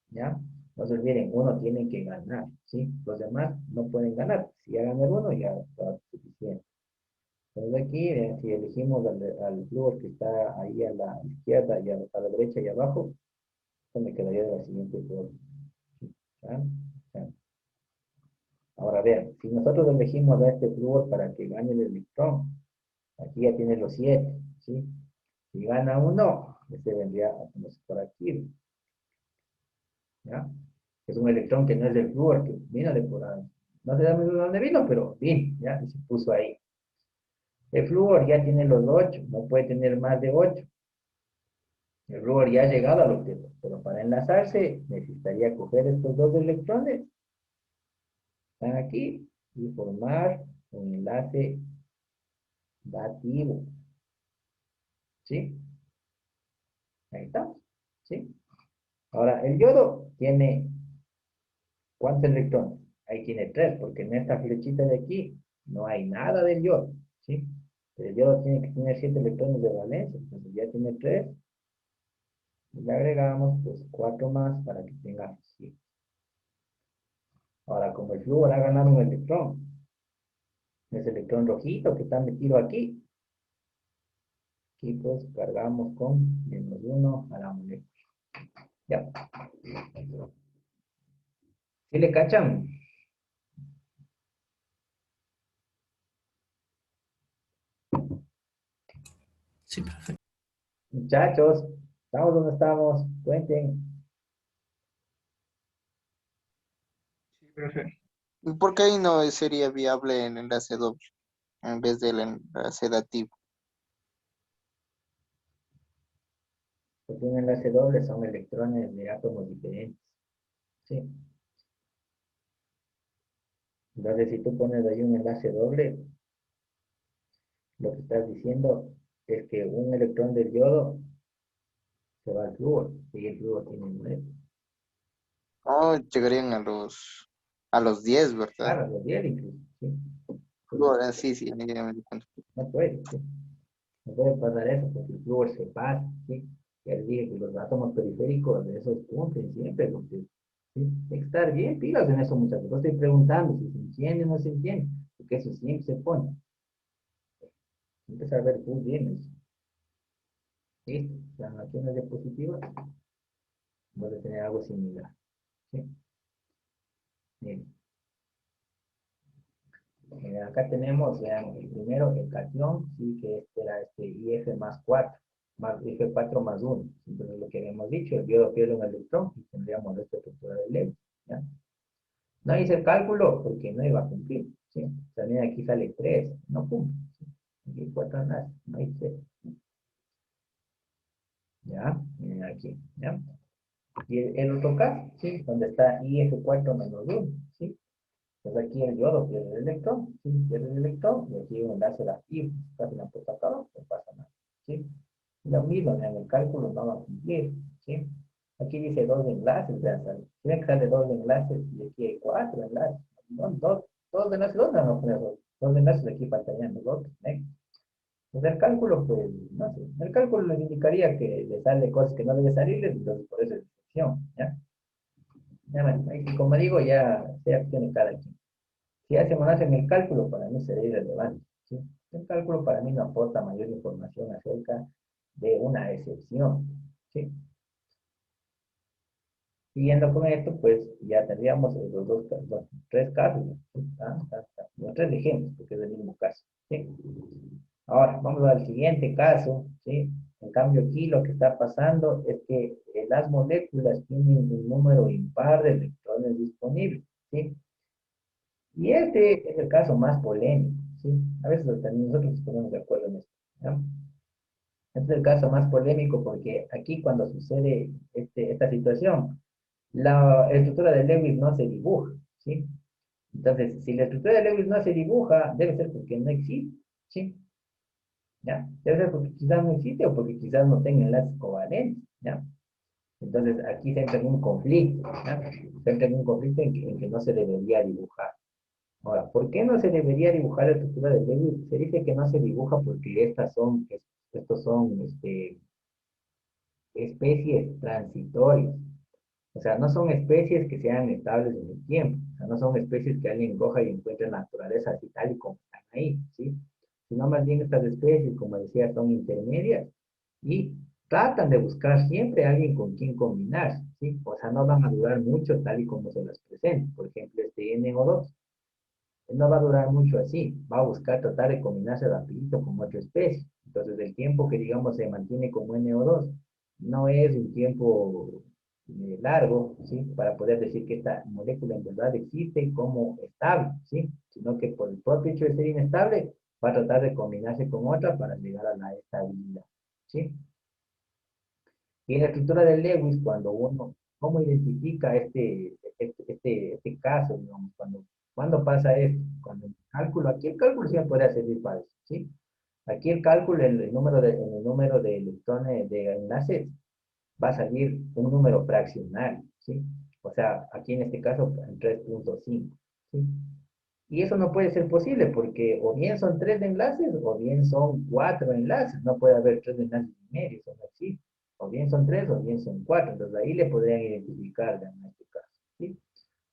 ¿Ya? No se olviden, uno tiene que ganar, ¿sí? Los demás no pueden ganar. Si ya gana el uno, ya está suficiente. Entonces aquí, si elegimos al flúor que está ahí a la izquierda y a la derecha y abajo, esto me quedaría de la siguiente forma. ¿Ya? ¿Ya? Ahora vean, si nosotros elegimos a este flúor para que gane el electrón, aquí ya tiene los 7, ¿sí? Si gana uno, este vendría a ponerse por aquí, ¿ya? Es un electrón que no es del flúor, que vino de por ahí. No sé de dónde vino, pero vino, ¿ya? Y se puso ahí. El flúor ya tiene los 8, no puede tener más de 8. El flúor ya ha llegado al octeto, pero para enlazarse necesitaría coger estos dos electrones, están aquí, y formar un enlace dativo. ¿Sí? Ahí está. ¿Sí? Ahora, el yodo tiene ¿cuántos electrones? Ahí tiene 3, porque en esta flechita de aquí no hay nada del yodo. ¿Sí? El yodo tiene que tener 7 electrones de valencia, entonces ya tiene 3. Y le agregamos pues 4 más para que tenga 7. Ahora, como el flúor ha ganado un electrón, ese electrón rojito que está metido aquí, pues cargamos con -1 a la molécula. Ya. ¿Sí le cachan? Sí, profe. Muchachos, ¿estamos donde estamos? Cuenten. Sí, profe. ¿Y por qué ahí no sería viable el enlace doble en vez del enlace dativo? Porque un enlace doble son electrones de átomos diferentes. ¿Sí? Entonces, si tú pones ahí un enlace doble, lo que estás diciendo es que un electrón del yodo se va al flúor, y el flúor tiene 9. Oh, llegarían a los 10, ¿verdad? Claro, los 10 incluso. ¿Sí? Ahora sí, sí, ya me di cuenta. No puede, ¿sí? No puede pasar eso porque el flúor se pasa, ¿sí? Ya les dije que los átomos periféricos de esos cumplen siempre, porque ¿sí? Hay que estar bien pilas en eso, muchachos. No estoy preguntando si se entiende o no se entiende, porque eso siempre se pone. Empieza a ver muy bien eso. ¿Listo? Ya aquí en la diapositiva voy a tener algo similar. ¿Sí? Miren. Acá tenemos, vean, el primero, el cation, sí, que este era IF más 4, más IF4 más 1. Entonces, lo que habíamos dicho, el yodo pierde un electrón y tendríamos esta estructura de Lewis. ¿Ya? No hice el cálculo porque no iba a cumplir. ¿Sí? También aquí sale 3, no cumple. ¿Sí? Aquí 4 nada, no hay 3. ¿Ya? Miren aquí. ¿Ya? Y el otro caso, ¿sí? Donde está IF4 menos 1. ¿Sí? Pues aquí el yodo pierde el electrón, ¿sí? Pierde el electrón, y aquí un enlace activo, casi la puesta acá abajo, no pasa nada, ¿sí? Lo mismo, en el cálculo no va a cumplir, ¿sí? Aquí dice 2 enlaces, ya sale. Tiene que sale 2 enlaces, y aquí hay 4 enlaces, no, dos enlaces, ¿dónde van a poner dos enlaces? Aquí faltarían los otros, ¿eh? Pues el cálculo, pues, no sé, el cálculo les indicaría que le sale cosas que no debe salirles, entonces por eso es excepción, ¿ya? Ya, y como digo, ya sea tiene cada quien. Si hacen el cálculo, para mí sería irrelevante. ¿Sí? El cálculo para mí no aporta mayor información acerca de una excepción. ¿Sí? Siguiendo con esto, pues ya tendríamos los 3 casos. ¿Sí? Los 3 ejemplos, porque es el mismo caso. ¿Sí? Ahora, vamos al siguiente caso. ¿Sí? En cambio, aquí lo que está pasando es que las moléculas tienen un número impar de electrones disponibles. ¿Sí? Y este es el caso más polémico, ¿sí? A veces también nosotros nos ponemos de acuerdo en esto, ¿no? Este es el caso más polémico porque aquí cuando sucede esta situación, la estructura de Lewis no se dibuja, ¿sí? Entonces, si la estructura de Lewis no se dibuja, debe ser porque no existe, ¿sí? ¿Ya? Debe ser porque quizás no existe o porque quizás no tenga enlaces covalentes, ¿ya? Entonces, aquí se entra en un conflicto, ¿ya? Se entra en un conflicto en que no se debería dibujar. Ahora, ¿por qué no se debería dibujar la estructura del Lewis? Se dice que no se dibuja porque estos son especies transitorias. O sea, no son especies que sean estables en el tiempo. O sea, no son especies que alguien coja y encuentre en la naturaleza así tal y como están ahí, ¿sí? Sino más bien estas especies, como decía, son intermedias y tratan de buscar siempre a alguien con quien combinar, ¿sí? O sea, no van a durar mucho tal y como se las presenta. Por ejemplo, este NO2 no va a durar mucho así, va a buscar tratar de combinarse rapidito con otra especie. Entonces, el tiempo que, digamos, se mantiene como NO2 no es un tiempo largo, ¿sí? Para poder decir que esta molécula en verdad existe como estable, ¿sí? Sino que por el propio hecho de ser inestable, va a tratar de combinarse con otra para llegar a la estabilidad, ¿sí? Y en la estructura de Lewis, ¿cómo identifica este caso, digamos, cuando pasa esto? Cuando aquí el cálculo siempre puede servir para eso, ¿sí? Aquí el cálculo, en el número de electrones de enlaces, va a salir un número fraccional, ¿sí? O sea, aquí en este caso, en 3.5, ¿sí? Y eso no puede ser posible porque o bien son tres enlaces o bien son cuatro enlaces. No puede haber tres enlaces y medio, eso no existe. O bien son tres o bien son cuatro. Entonces ahí le podrían identificar ya en este caso. ¿Sí?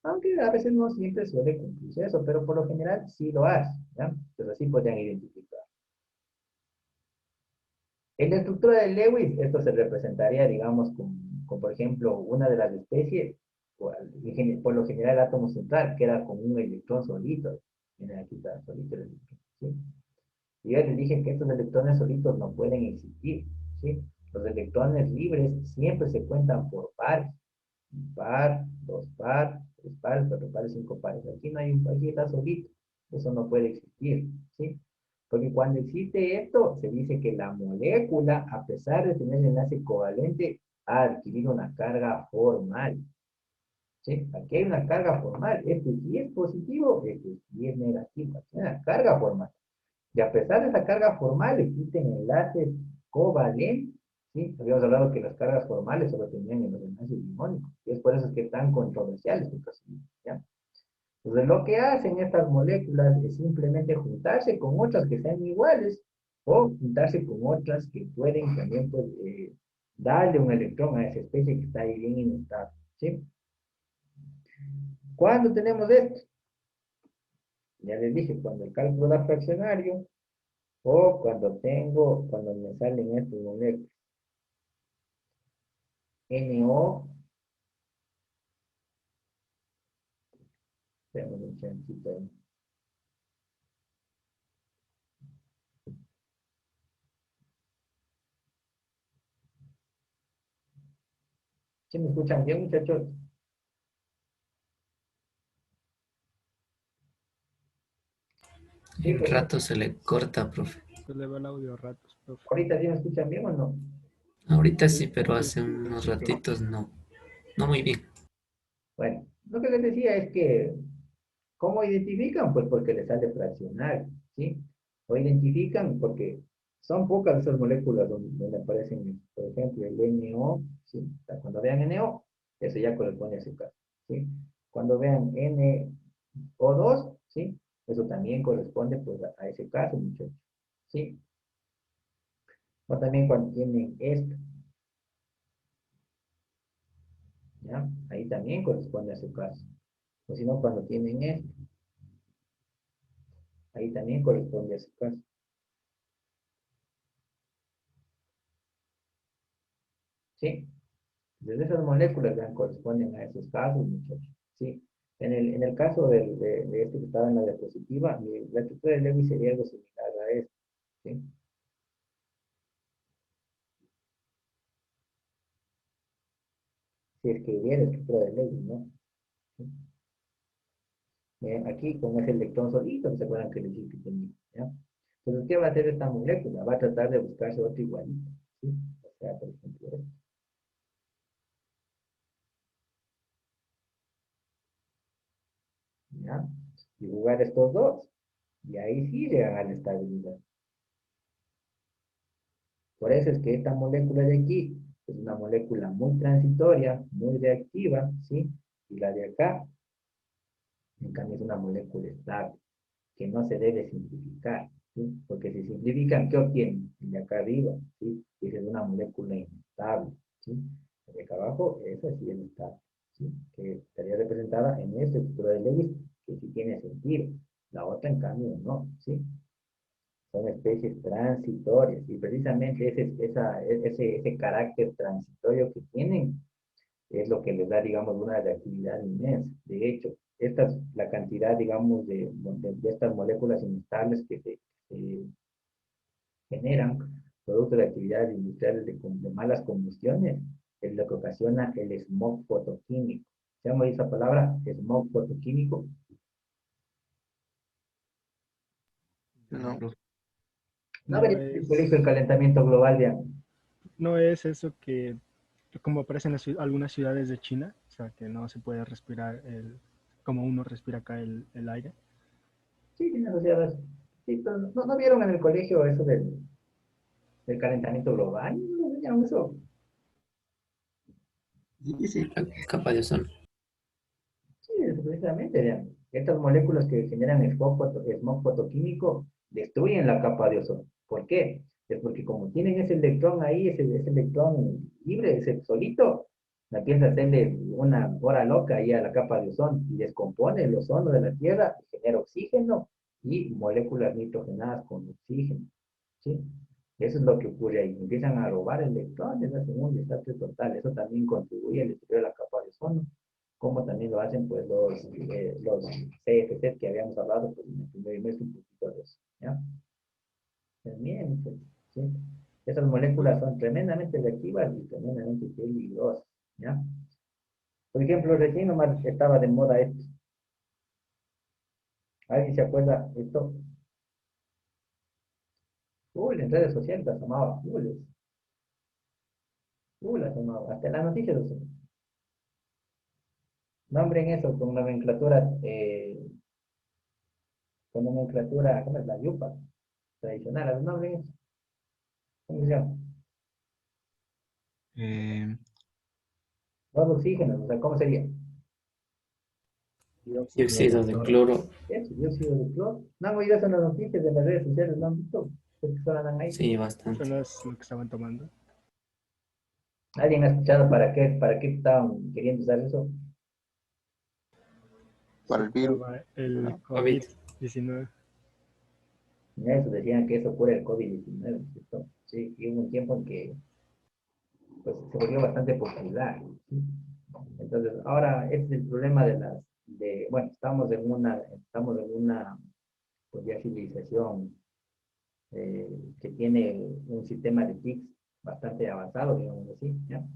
Aunque a veces no siempre suele cumplirse eso, pero por lo general sí lo hace. ¿Ya? Entonces así podrían identificar. En la estructura de Lewis, esto se representaría, digamos, con, por ejemplo, una de las especies, por lo general el átomo central, queda con un electrón solito. Miren, aquí está solito el electrón, ¿sí? Y ya les dije que estos electrones solitos no pueden existir, ¿sí? Los electrones libres siempre se cuentan por pares. Un par, dos par, tres pares, cuatro pares, cinco pares. Aquí no hay aquí está solito. Eso no puede existir, ¿sí? Porque cuando existe esto, se dice que la molécula, a pesar de tener enlace covalente, ha adquirido una carga formal, ¿sí? Aquí hay una carga formal. Este sí es positivo, este sí es negativo. Aquí hay una carga formal. Y a pesar de esa carga formal, existen enlaces covalentes, ¿sí? Habíamos hablado que las cargas formales solo tenían en los enlaces iónicos, y es por eso es que es tan controversial este procedimiento, ¿ya? Entonces, lo que hacen estas moléculas es simplemente juntarse con otras que sean iguales, o juntarse con otras que pueden también, pues, darle un electrón a esa especie que está ahí bien inestable, ¿sí? ¿Cuándo tenemos esto? Ya les dije, cuando el cálculo da fraccionario, o cuando me salen estos moléculas. NO, tenemos un chancito ahí. ¿Sí me escuchan bien, muchachos? Sí, En pues, rato se le corta, profe. Se le va el audio a ratos, profe. ahorita sí me escuchan bien o no. Ahorita sí, Sí, pero sí, hace unos sí, profe. ratitos no. No muy bien. Bueno, lo que les decía es que, ¿cómo identifican? Pues porque les sale fraccional, ¿sí? O identifican porque son pocas esas moléculas donde aparecen, por ejemplo, el NO, ¿sí? O sea, cuando vean NO, eso ya corresponde a ese caso, ¿sí? Cuando vean NO2, ¿sí? Eso también corresponde pues a ese caso, muchachos, ¿sí? O también cuando tienen esto, ¿ya? Ahí también corresponde a su caso. O si no, cuando tienen esto, ahí también corresponde a su caso. ¿Sí? Desde esas moléculas ya corresponden a esos casos, muchachos. ¿Sí? En el caso de este que estaba en la diapositiva, la estructura de Lewis sería algo similar a esto. ¿Sí? Si es que hubiera estructura de Lewis, ¿no? ¿Sí? Aquí con ese electrón solito, ¿se acuerdan que les dije que tenía? ¿Ya? Entonces, ¿qué va a hacer esta molécula? Va a tratar de buscarse otro igualito. ¿Sí? O sea, por ejemplo, esto. ¿Ya? Y jugar estos dos. Y ahí sí llegan a la estabilidad. Por eso es que esta molécula de aquí es una molécula muy transitoria, muy reactiva, ¿sí? Y la de acá En cambio, es una molécula estable, que no se debe simplificar, ¿sí? Porque si simplifican, ¿qué obtienen? El de acá arriba, ¿sí? Esa es una molécula inestable, ¿sí? El de acá abajo, esa sí es estable, ¿sí? Que estaría representada en esta estructura de Lewis, que sí tiene sentido. La otra, en cambio, no, ¿sí? Son especies transitorias y precisamente ese carácter transitorio que tienen es lo que les da, digamos, una reactividad inmensa. De hecho, la cantidad, digamos, de estas moléculas inestables que se generan producto de actividades industriales de malas combustiones es lo que ocasiona el smog fotoquímico. ¿Se llama esa palabra? Smog fotoquímico. No. No No vería en el colegio el es, calentamiento global de no es eso que, como aparece en algunas ciudades de China, o sea, que no se puede respirar como uno respira acá el aire. sí, tiene asociadas. Sí, pero no vieron en el colegio eso del calentamiento global. ¿No enseñaron eso? Sí, sí, la capa de ozono. Sí, precisamente, vean. Estas moléculas que generan smog fotoquímico destruyen la capa de ozono. ¿Por qué? Es porque como tienen ese electrón ahí, ese electrón libre, ese solito, empieza a hacerle una hora loca ahí a la capa de ozono y descompone el ozono de la Tierra, genera oxígeno y moléculas nitrogenadas con oxígeno. ¿Sí? Eso es lo que ocurre ahí. Empiezan a robar electrones, hacen un desastre total. Eso también contribuye al deterioro de la capa de ozono, como también lo hacen pues los CFCs que habíamos hablado pues, en el primer mes un poquito de eso. ¿Ya? También, pues, ¿sí? Esas moléculas son tremendamente reactivas y tremendamente peligrosas. ¿Ya? Por ejemplo, recién nomás estaba de moda esto. ¿Alguien se acuerda de esto? Uy, en redes sociales las llamaba las llamaba. Hasta en las noticias lo son. Nombren eso con nomenclatura, ¿cómo es? La yupa tradicional, nombren eso. ¿Cómo se llama? Eh, Los oxígenos, o sea, ¿cómo sería? dióxido de Dióxido de cloro. cloro. Eso, dióxido de cloro. No han oído eso en las noticias de las redes sociales, no han visto. Porque solo andan ahí. Sí, Eso bastante. no es lo que estaban tomando. ¿Alguien ha escuchado para qué estaban queriendo usar eso? Para Se el virus. prueba el ¿No? COVID. COVID-19. Eso decían que eso cura el COVID-19, ¿cierto? Sí, y hubo un tiempo en que pues, se volvió bastante popular. ¿Sí? Entonces, ahora ese es el problema bueno, estamos en una pues, ya civilización que tiene un sistema de TICs bastante avanzado, digamos así, ¿ya?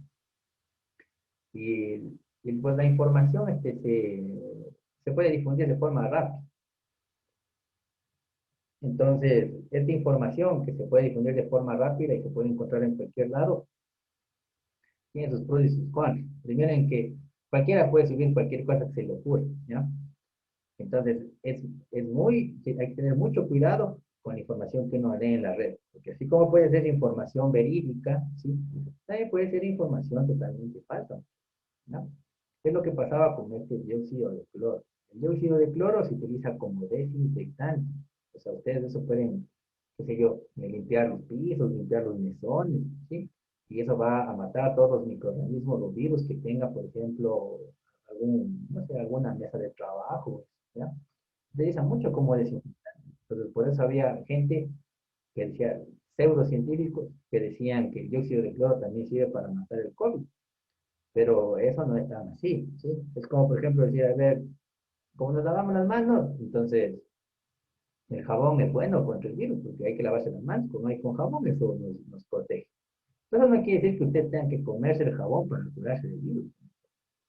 Y, pues la información se puede difundir de forma rápida. Entonces, esta información que se puede difundir de forma rápida y se puede encontrar en cualquier lado, tiene sus pros y sus contras. Primero en que cualquiera puede subir cualquier cosa que se le ocurra, ¿ya? Entonces, hay que tener mucho cuidado con la información que uno lee en la red, porque así como puede ser información verídica, ¿sí? También puede ser información totalmente falsa, ¿no? ¿Qué es lo que pasaba con este dióxido de cloro? El dióxido de cloro se utiliza como desinfectante. O sea, ustedes eso pueden, qué sé yo, limpiar los pisos, limpiar los mesones, ¿sí? Y eso va a matar a todos los microorganismos, los virus que tenga, por ejemplo, no sé, alguna mesa de trabajo, ¿ya? Se utiliza mucho como desinfectante. Entonces, por eso había gente que decía, pseudocientíficos, que decían que el dióxido de cloro también sirve para matar el COVID. Pero eso no es tan así, ¿sí? Es como, por ejemplo, decir, a ver, como nos lavamos las manos, entonces el jabón es bueno contra el virus, porque hay que lavarse las manos, como hay con jabón, eso nos protege. Pero no quiere decir que usted tenga que comerse el jabón para curarse del virus,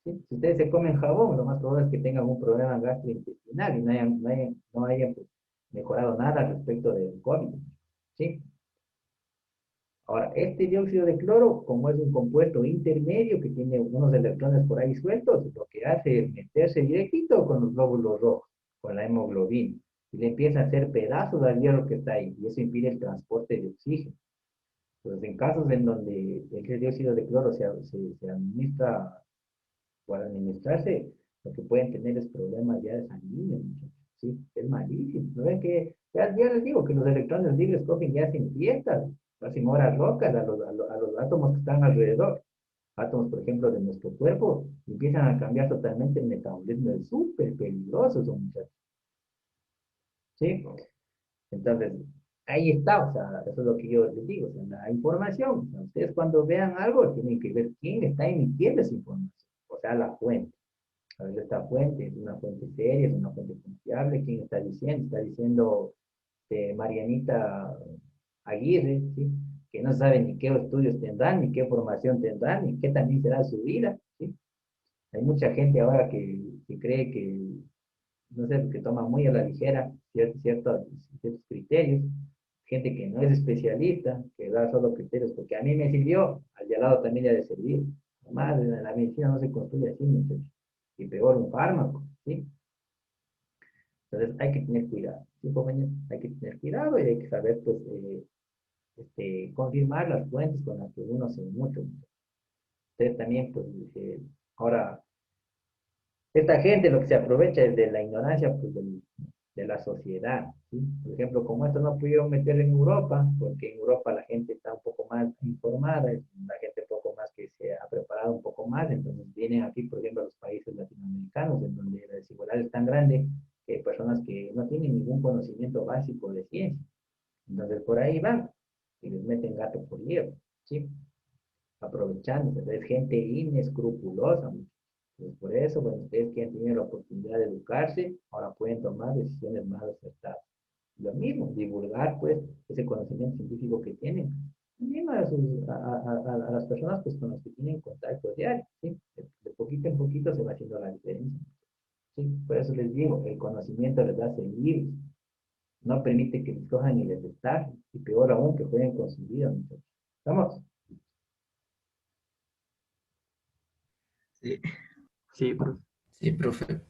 ¿sí? Si ustedes se comen jabón, lo más probable es que tengan un problema gastrointestinal y no hayan pues, mejorado nada respecto del COVID, ¿sí? Ahora, este dióxido de cloro, como es un compuesto intermedio que tiene unos electrones por ahí sueltos, lo que hace es meterse directito con los glóbulos rojos, con la hemoglobina, y le empieza a hacer pedazos al hierro que está ahí, y eso impide el transporte de oxígeno. Entonces, en casos en donde el dióxido de cloro se administra o al administrarse, lo que pueden tener es problemas ya de sanguíneos, muchachos, ¿sí? Es malísimo. ¿No ven que, ya les digo que los electrones libres cogen y hacen fiestas, hacen horas locas a los átomos que están alrededor. Átomos, por ejemplo, de nuestro cuerpo, empiezan a cambiar totalmente el metabolismo, es súper peligroso, son muchachos, ¿sí? Entonces, ahí está, o sea, eso es lo que yo les digo, o sea, la información, o sea, ustedes cuando vean algo tienen que ver quién está emitiendo esa información, o sea, la fuente. A ver, esta fuente es una fuente seria, es una fuente confiable, ¿quién está diciendo Marianita Aguirre, ¿sí? Que no sabe ni qué estudios tendrán, ni qué formación tendrán, ni qué también será su vida, ¿sí? Hay mucha gente ahora que cree que, no sé, que toma muy a la ligera ciertos criterios, gente que no es especialista, que da solo criterios, porque a mí me sirvió, al de al lado también le ha de servir. Además, la medicina no se construye así, muchachos. Y peor un fármaco, ¿sí? Entonces hay que tener cuidado, ¿sí, jóvenes? Hay que tener cuidado y hay que saber, pues, confirmar las fuentes con las que uno se mucho. Ustedes también, pues, ahora esta gente lo que se aprovecha es de la ignorancia pues, de la sociedad. ¿Sí? Por ejemplo, como esto no pudieron meter en Europa, porque en Europa la gente está un poco más informada, la gente un poco más que se ha preparado un poco más, entonces vienen aquí, por ejemplo, a los países latinoamericanos, en donde la desigualdad es tan grande que hay personas que no tienen ningún conocimiento básico de ciencia. Entonces por ahí van y les meten gato por liebre. ¿Sí? Aprovechando, es gente inescrupulosa. Pues por eso, bueno, ustedes que han tenido la oportunidad de educarse, ahora pueden tomar decisiones más acertadas. Lo mismo, divulgar, pues, ese conocimiento científico que tienen. Mismo a las personas pues, con las que tienen contacto diario, ¿sí? De poquito en poquito se va haciendo la diferencia. ¿Sí? Por eso les digo, el conocimiento les hace libres. No permite que les cojan y les destajen. Y peor aún, que jueguen con su vida, muchachos. ¿Estamos? Sí. Sí, profe. Sí, profe.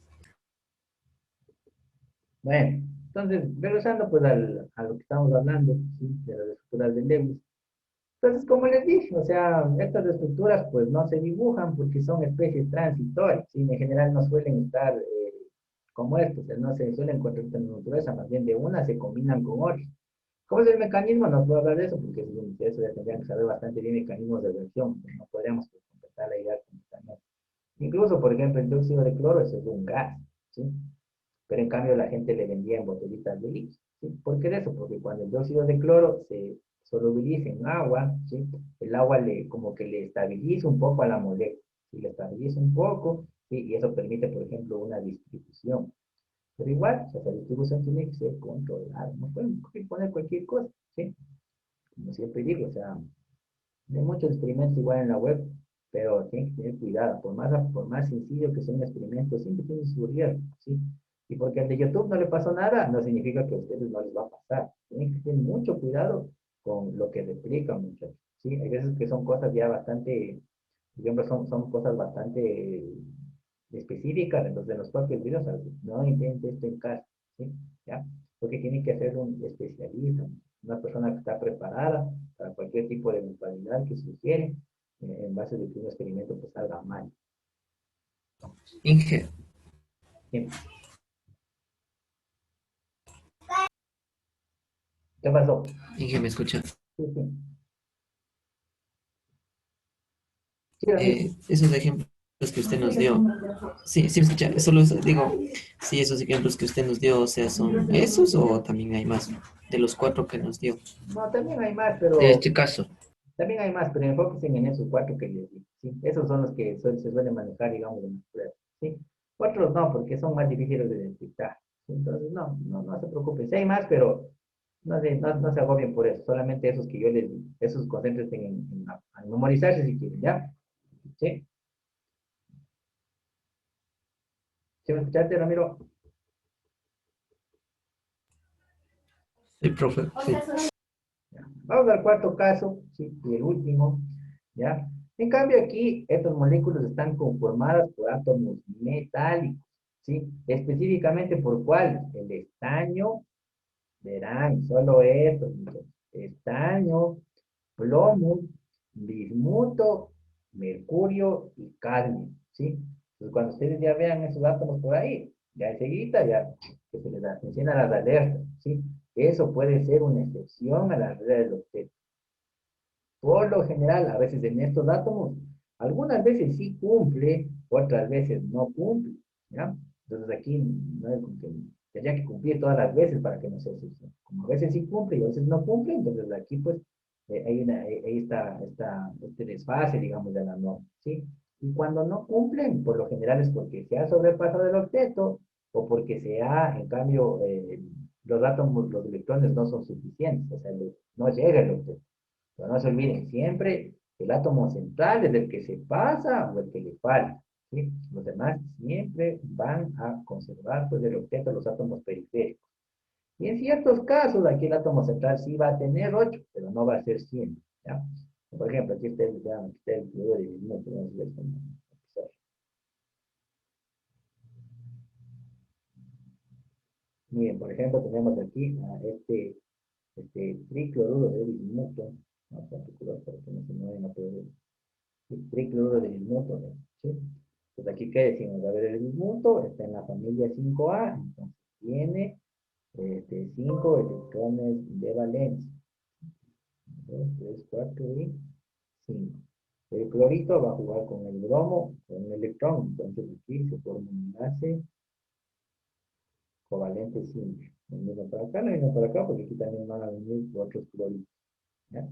Bueno, entonces, regresando pues a lo que estamos hablando, ¿sí? De las estructuras de Lewis. Entonces, como les dije, o sea, estas estructuras pues no se dibujan porque son especies transitorias, ¿sí? En general no suelen estar como estos, o sea, no se suelen encontrar en la naturaleza, más bien de una se combinan con otras. ¿Cómo es el mecanismo? No puedo hablar de eso porque eso ya tendrían que saber bastante bien mecanismos de reacción, pues, no podríamos pues, completar la idea completamente. Incluso, por ejemplo, el dióxido de cloro, eso es un gas, ¿sí? Pero en cambio la gente le vendía en botellitas de litro. ¿Sí? ¿Por qué eso? Porque cuando el dióxido de cloro se solubiliza en agua, ¿sí? El agua como que le estabiliza un poco a la molécula, ¿sí? Le estabiliza un poco, ¿sí? Y eso permite, por ejemplo, una distribución. Pero igual, o sea, esa distribución tiene que ser controlada, no pueden poner cualquier cosa, ¿sí? Como siempre digo, o sea, hay muchos experimentos igual en la web, pero tienen que tener cuidado. Por más sencillo que sea un experimento, siempre tiene su riesgo, ¿sí? Y porque al de YouTube no le pasó nada, no significa que a ustedes no les va a pasar. Tienen que tener mucho cuidado con lo que replican, muchachos. ¿Sí? Hay veces que son cosas ya bastante, por ejemplo, son cosas bastante específicas, entonces en los propios videos, no intente esto en casa, ¿sí? ¿Ya? Porque tiene que ser un especialista, una persona que está preparada para cualquier tipo de eventualidad que sugiere, en base de que un experimento pues salga mal. Inge, Bien. ¿Qué pasó? Inge, ¿me escucha? Sí, sí. Sí, amigo. Esos ejemplos que usted nos dio, sí, sí, me escucha, solo digo, sí, esos ejemplos que usted nos dio, o sea, ¿son esos o también hay más de los cuatro que nos dio? No, también hay más, De pero este caso. también hay más, pero enfóquense en esos cuatro que les di. ¿Sí? Esos son los que se suelen manejar, digamos, en las pruebas. ¿Sí? Otros no, porque son más difíciles de detectar. ¿Sí? Entonces, no se preocupen. Sí hay más, pero no se agobien por eso. Solamente esos que yo les di. Esos concéntrense en memorizarse si quieren, ¿ya? ¿Sí? ¿Sí me escuchaste, Ramiro? Sí, profe, sí. Ya. Vamos al cuarto caso, ¿sí? Y el último, ¿ya? En cambio aquí, estas moléculas están conformadas por átomos metálicos, ¿sí? Específicamente por cuál? El estaño, verán, solo esto, entonces, estaño, plomo, bismuto, mercurio y cadmio, ¿sí? Entonces, cuando ustedes ya vean esos átomos por ahí, ya enseguida ya que se les enciendan las alertas, ¿sí? Eso puede ser una excepción a la regla del octeto. Por lo general, a veces en estos átomos, algunas veces sí cumple, otras veces no cumple, ¿ya? Entonces aquí no es como que tendría que cumplir todas las veces para que no sea excepción. Como a veces sí cumple y a veces no cumple, entonces aquí pues ahí está este desfase, digamos, de la norma, ¿sí? Y cuando no cumplen, por lo general es porque se ha sobrepasado el octeto o porque se ha, en cambio, los átomos, los electrones no son suficientes, o sea, no llega el octeto. Pero no se olviden, siempre el átomo central es el que se pasa o el que le falta, ¿sí? Los demás siempre van a conservar pues, el octeto los átomos periféricos. Y en ciertos casos, aquí el átomo central sí va a tener 8, pero no va a ser siempre, ¿ya? Por ejemplo, aquí está aquí está el fluido de bismuto, vamos a ver cómo empezar. Miren, por ejemplo, tenemos aquí a este tricloruro de bismuto, vamos a articular para que no se me vayan a perder. El tricloruro de bismuto, ¿no? ¿Sí? Pues aquí, ¿qué decimos? A ver, el bismuto está en la familia 5A, entonces tiene 5 electrones de valencia. 2, 3, 4 y 5. El clorito va a jugar con el bromo, con un electrón, entonces aquí se forma un enlace covalente simple. Uno para acá, no uno para acá, porque aquí también van a venir otros cloritos. ¿Ya?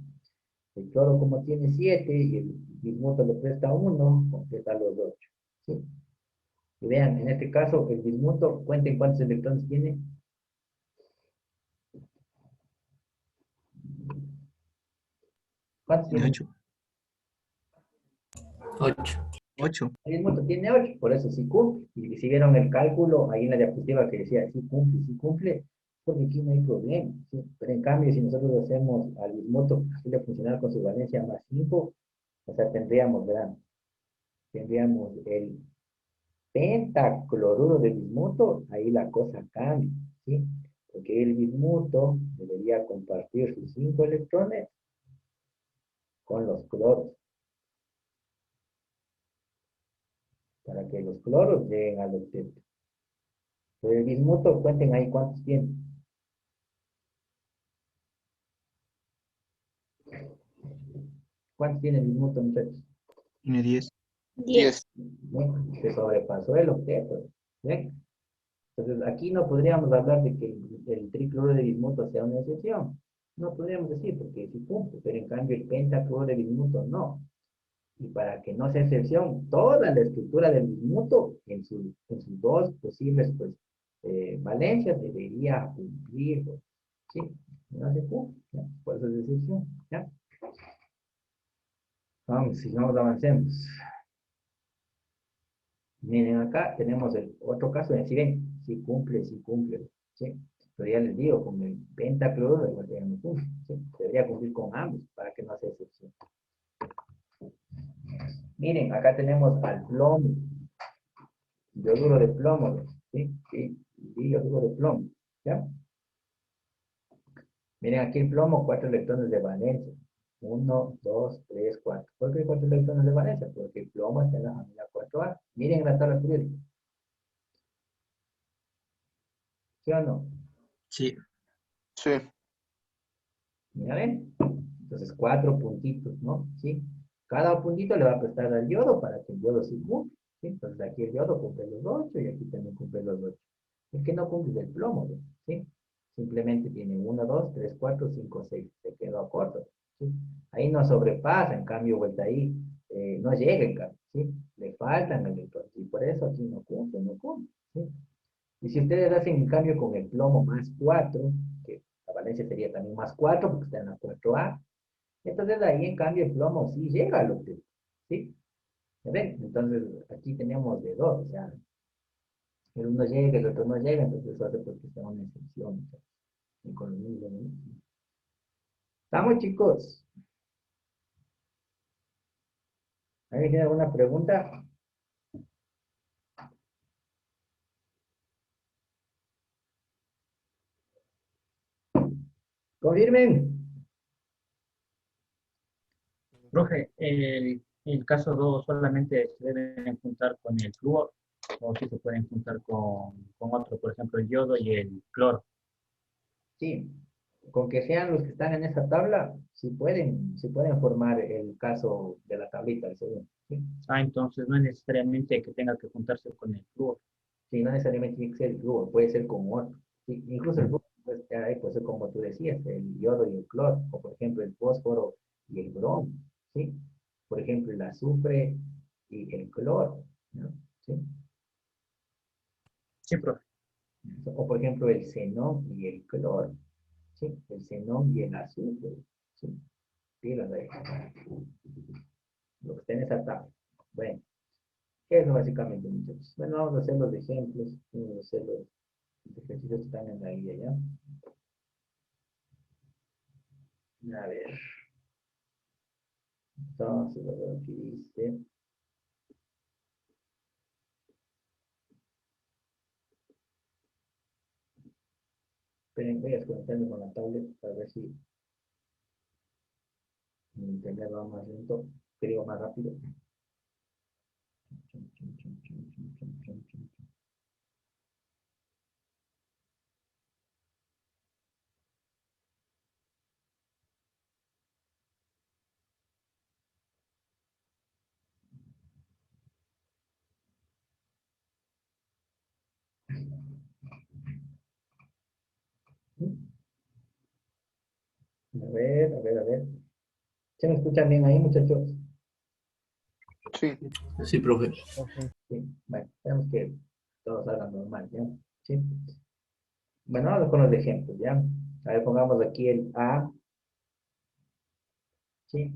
El cloro, como tiene 7 y el bismuto le presta 1, completa los 8. ¿Sí? Y vean, en este caso, el bismuto, cuenten cuántos electrones tiene. ¿Cuántos tiene? 8. 8. 8. El bismuto tiene 8, por eso sí cumple. Y si vieron el cálculo ahí en la diapositiva que decía sí cumple, porque aquí no hay problema. ¿Sí? Pero en cambio, si nosotros hacemos al bismuto posible funcionar con su valencia más 5, o sea, tendríamos, ¿verdad? Tendríamos el pentacloruro de bismuto, ahí la cosa cambia, ¿sí? Porque el bismuto debería compartir sus 5 electrones con los cloros, para que los cloros lleguen al octeto. Pero el bismuto, cuenten ahí cuántos tiene. ¿Cuántos tiene el bismuto, muchachos? Tiene 10. 10. Bueno, se sobrepasó el octeto, ¿ven? Entonces, aquí no podríamos hablar de que el tricloro de bismuto sea una excepción. No podríamos decir, porque sí cumple, pero en cambio el pentacloro de bismuto no. Y para que no sea excepción, toda la estructura del bismuto en sus dos posibles pues, valencias debería cumplir. ¿Sí? No se cumple, ¿ya? Por eso es excepción. ¿Ya? Vamos, sigamos, avancemos. Miren, acá tenemos el otro caso de si ven, si cumple, ¿sí? Pero ya les digo, con el pentacloruro igual ya no cumple, ¿sí? Debería cumplir con ambos para que no sea excepción. Miren, acá tenemos al plomo, yoduro de plomo, ¿sí? Sí, yoduro de plomo, ¿ya? Miren, aquí el plomo, 4 electrones de valencia. 1, 2, 3, 4. ¿Por qué 4 electrones de valencia? Porque el plomo está en la familia 4A. Miren la tabla periódica. ¿Sí o no? Sí. Sí. Mira, ven. Entonces, 4 puntitos, ¿no? ¿Sí? Cada puntito le va a prestar al yodo para que el yodo sí cumpla. ¿Sí? Entonces, aquí el yodo cumple los 8 y aquí también cumple los 8. El que no cumple es el plomo, ¿sí? Simplemente tiene 1, 2, 3, 4, 5, 6. Se quedó corto, ¿sí? Ahí no sobrepasa, en cambio, vuelta ahí, no llega en cambio, ¿sí? Le faltan electrones y por eso aquí no cumple, ¿sí? Y si ustedes hacen en cambio con el plomo más 4, que la valencia sería también más 4 porque está en la 4A, entonces ahí en cambio el plomo sí llega al octeto, ¿sí? ¿Ya ven? Entonces aquí tenemos de dos, o sea, el uno llega, el otro no llega, entonces eso hace porque sea una excepción, ¿sí? Y con el mismo, ¿no? ¿Estamos, chicos? ¿Alguien tiene alguna pregunta? Confirmen. Profe, En el caso 2 solamente se deben juntar con el flúor o si se pueden juntar con otro, por ejemplo, el yodo y el cloro. Sí, con que sean los que están en esa tabla, sí pueden formar el caso de la tablita, el segundo. ¿Sí? Ah, entonces no es necesariamente que tenga que juntarse con el flúor. Sí, no necesariamente tiene que ser el flúor, puede ser con otro. Sí, incluso el flúor puede ser como tú decías, el yodo y el cloro, o por ejemplo el fósforo y el bromo, ¿sí? Por ejemplo el azufre y el cloro, ¿no? ¿Sí? Sí, profe. O por ejemplo el xenón y el cloro, ¿sí? El xenón y el azufre, ¿sí? Pilas ahí. Lo que está en esa tabla. Bueno, eso básicamente, muchachos. Bueno, vamos a hacer los ejemplos, vamos a hacer los ejercicios que están en la guía, ¿ya? A ver, entonces, lo veo aquí dice. Esperen, voy a desconectarme con la tablet para ver si mi internet va más lento, creo más rápido. A ver, a ver, a ver. ¿Se me escuchan bien ahí, muchachos? Sí. Sí, profe. Profe. Sí, bueno, tenemos que todo salga normal, ¿ya? Sí. Bueno, vamos con los ejemplos, ¿ya? A ver, pongamos aquí el A, ¿sí?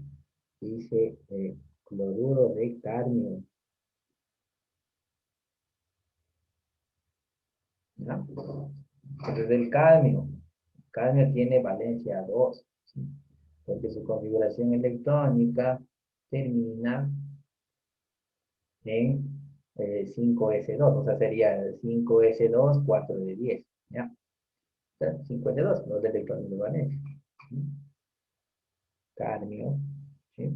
Dice cloruro de cadmio, ¿ya? Entonces el cadmio tiene valencia 2, ¿sí? Porque su configuración electrónica termina en 5s2, o sea, sería 5s2, 4 de 10, ¿ya? O sea, 5s2, los electrones de valencia. ¿Sí? Cadmio, ¿sí?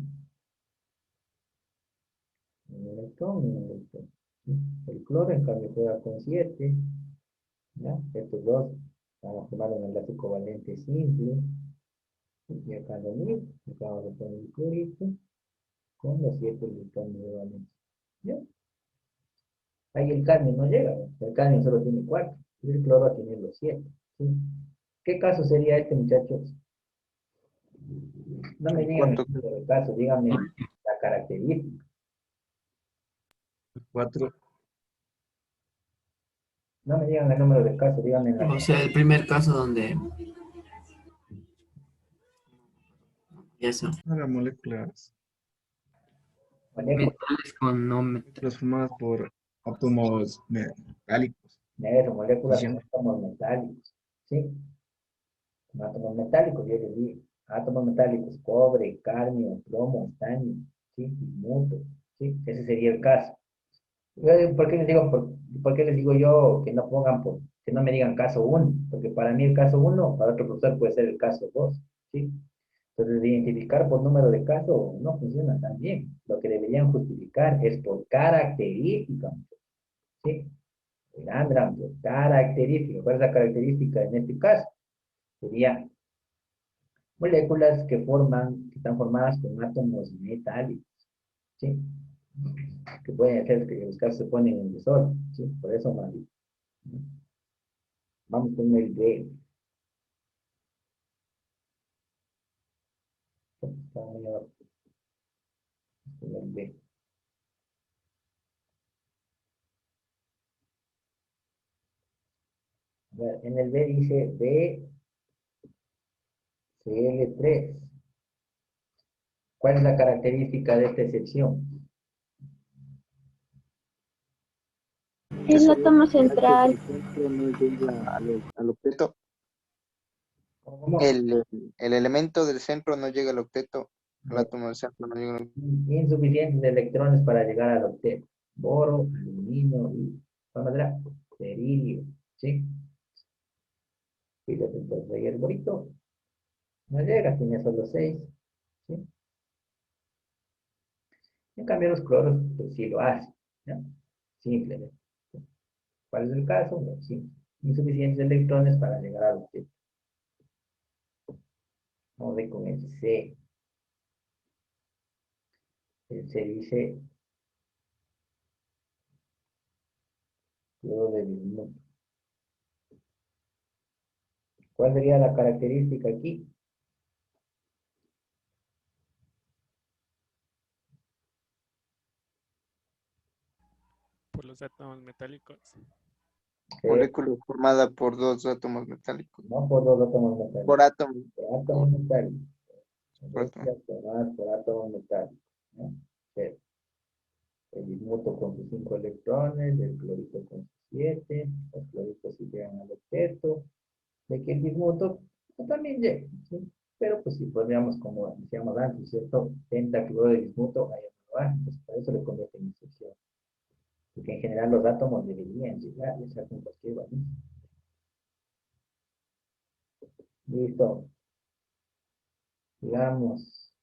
Un electrón, un electrón. ¿Sí? El cloro, en cambio, juega con 7, ¿ya? Estos dos van a formar un enlace covalente simple. ¿Sí? Y acá lo mismo, acá vamos a poner el clorito con los 7 electrones de valencia. ¿Ya? Ahí el cadmio no llega, ¿no? El cadmio solo tiene 4, y el cloro tiene los 7. ¿Sí? ¿Qué caso sería este, muchachos? No me El digan el cuarto, número de caso, díganme la característica. 4. No me digan el número de caso, díganme la O sea, el primer caso donde eso, Ahora moléculas molécula. Metales con no metales. formadas por átomos metálicos. Eso, moléculas con Fusión. átomos metálicos. ¿Sí? Con átomos metálicos, yo les digo. Átomos metálicos, cobre, cadmio, plomo, estaño, ¿sí? Bismuto, ¿sí? Ese sería el caso. ¿Por qué les digo, por qué les digo yo que no pongan, que no me digan caso uno? Porque para mí el caso uno, para otro profesor puede ser el caso 2, ¿sí? Entonces, identificar por número de caso no funciona tan bien. Lo que deberían justificar es por característica, ¿sí? Gran por característica. ¿Cuál es la característica en este caso? Sería moléculas que están formadas con átomos metálicos, ¿sí? Que pueden hacer que los casos se ponen en desorden, ¿sí? Por eso, Mari. Vamos con el B. Está muy abajo, con el B. A ver, en el B dice BCl3. ¿Cuál es la característica de esta excepción? que El solo átomo átomo central. centro no llega al octeto. ¿Cómo? El elemento del centro no llega al octeto. El átomo del centro no llega al octeto. Insuficientes electrones para llegar al octeto. Boro, aluminio y, ¿cuál más era? Berilio, ¿sí? Fíjate, entonces ahí el borito no llega, tiene solo 6, ¿sí? En cambio, los cloros, pues sí lo hacen, ¿ya? Simplemente. ¿Cuál es el caso? No, sí, insuficientes electrones para llegar al octeto. Vamos a ver con el C. El C dice cloro de bismuto. ¿Cuál sería la característica aquí? Por los átomos metálicos. Molécula formada por dos átomos metálicos. No por dos átomos metálicos. Por átomo. Por átomos metálicos. Por átomo. Formadas por átomos metálicos. ¿No? Cero. El bismuto con sus 5 electrones, el clorito con sus 7, los cloritos si llegan al octeto, de que el bismuto pues, también llega, ¿sí? Pero pues si podríamos, como decíamos antes, ¿cierto? Pentacloro de bismuto, ahí no va, pues para eso le convierte en excepción. Porque en general los átomos deberían llegar, ya sea con cualquier valor. Listo. Sigamos.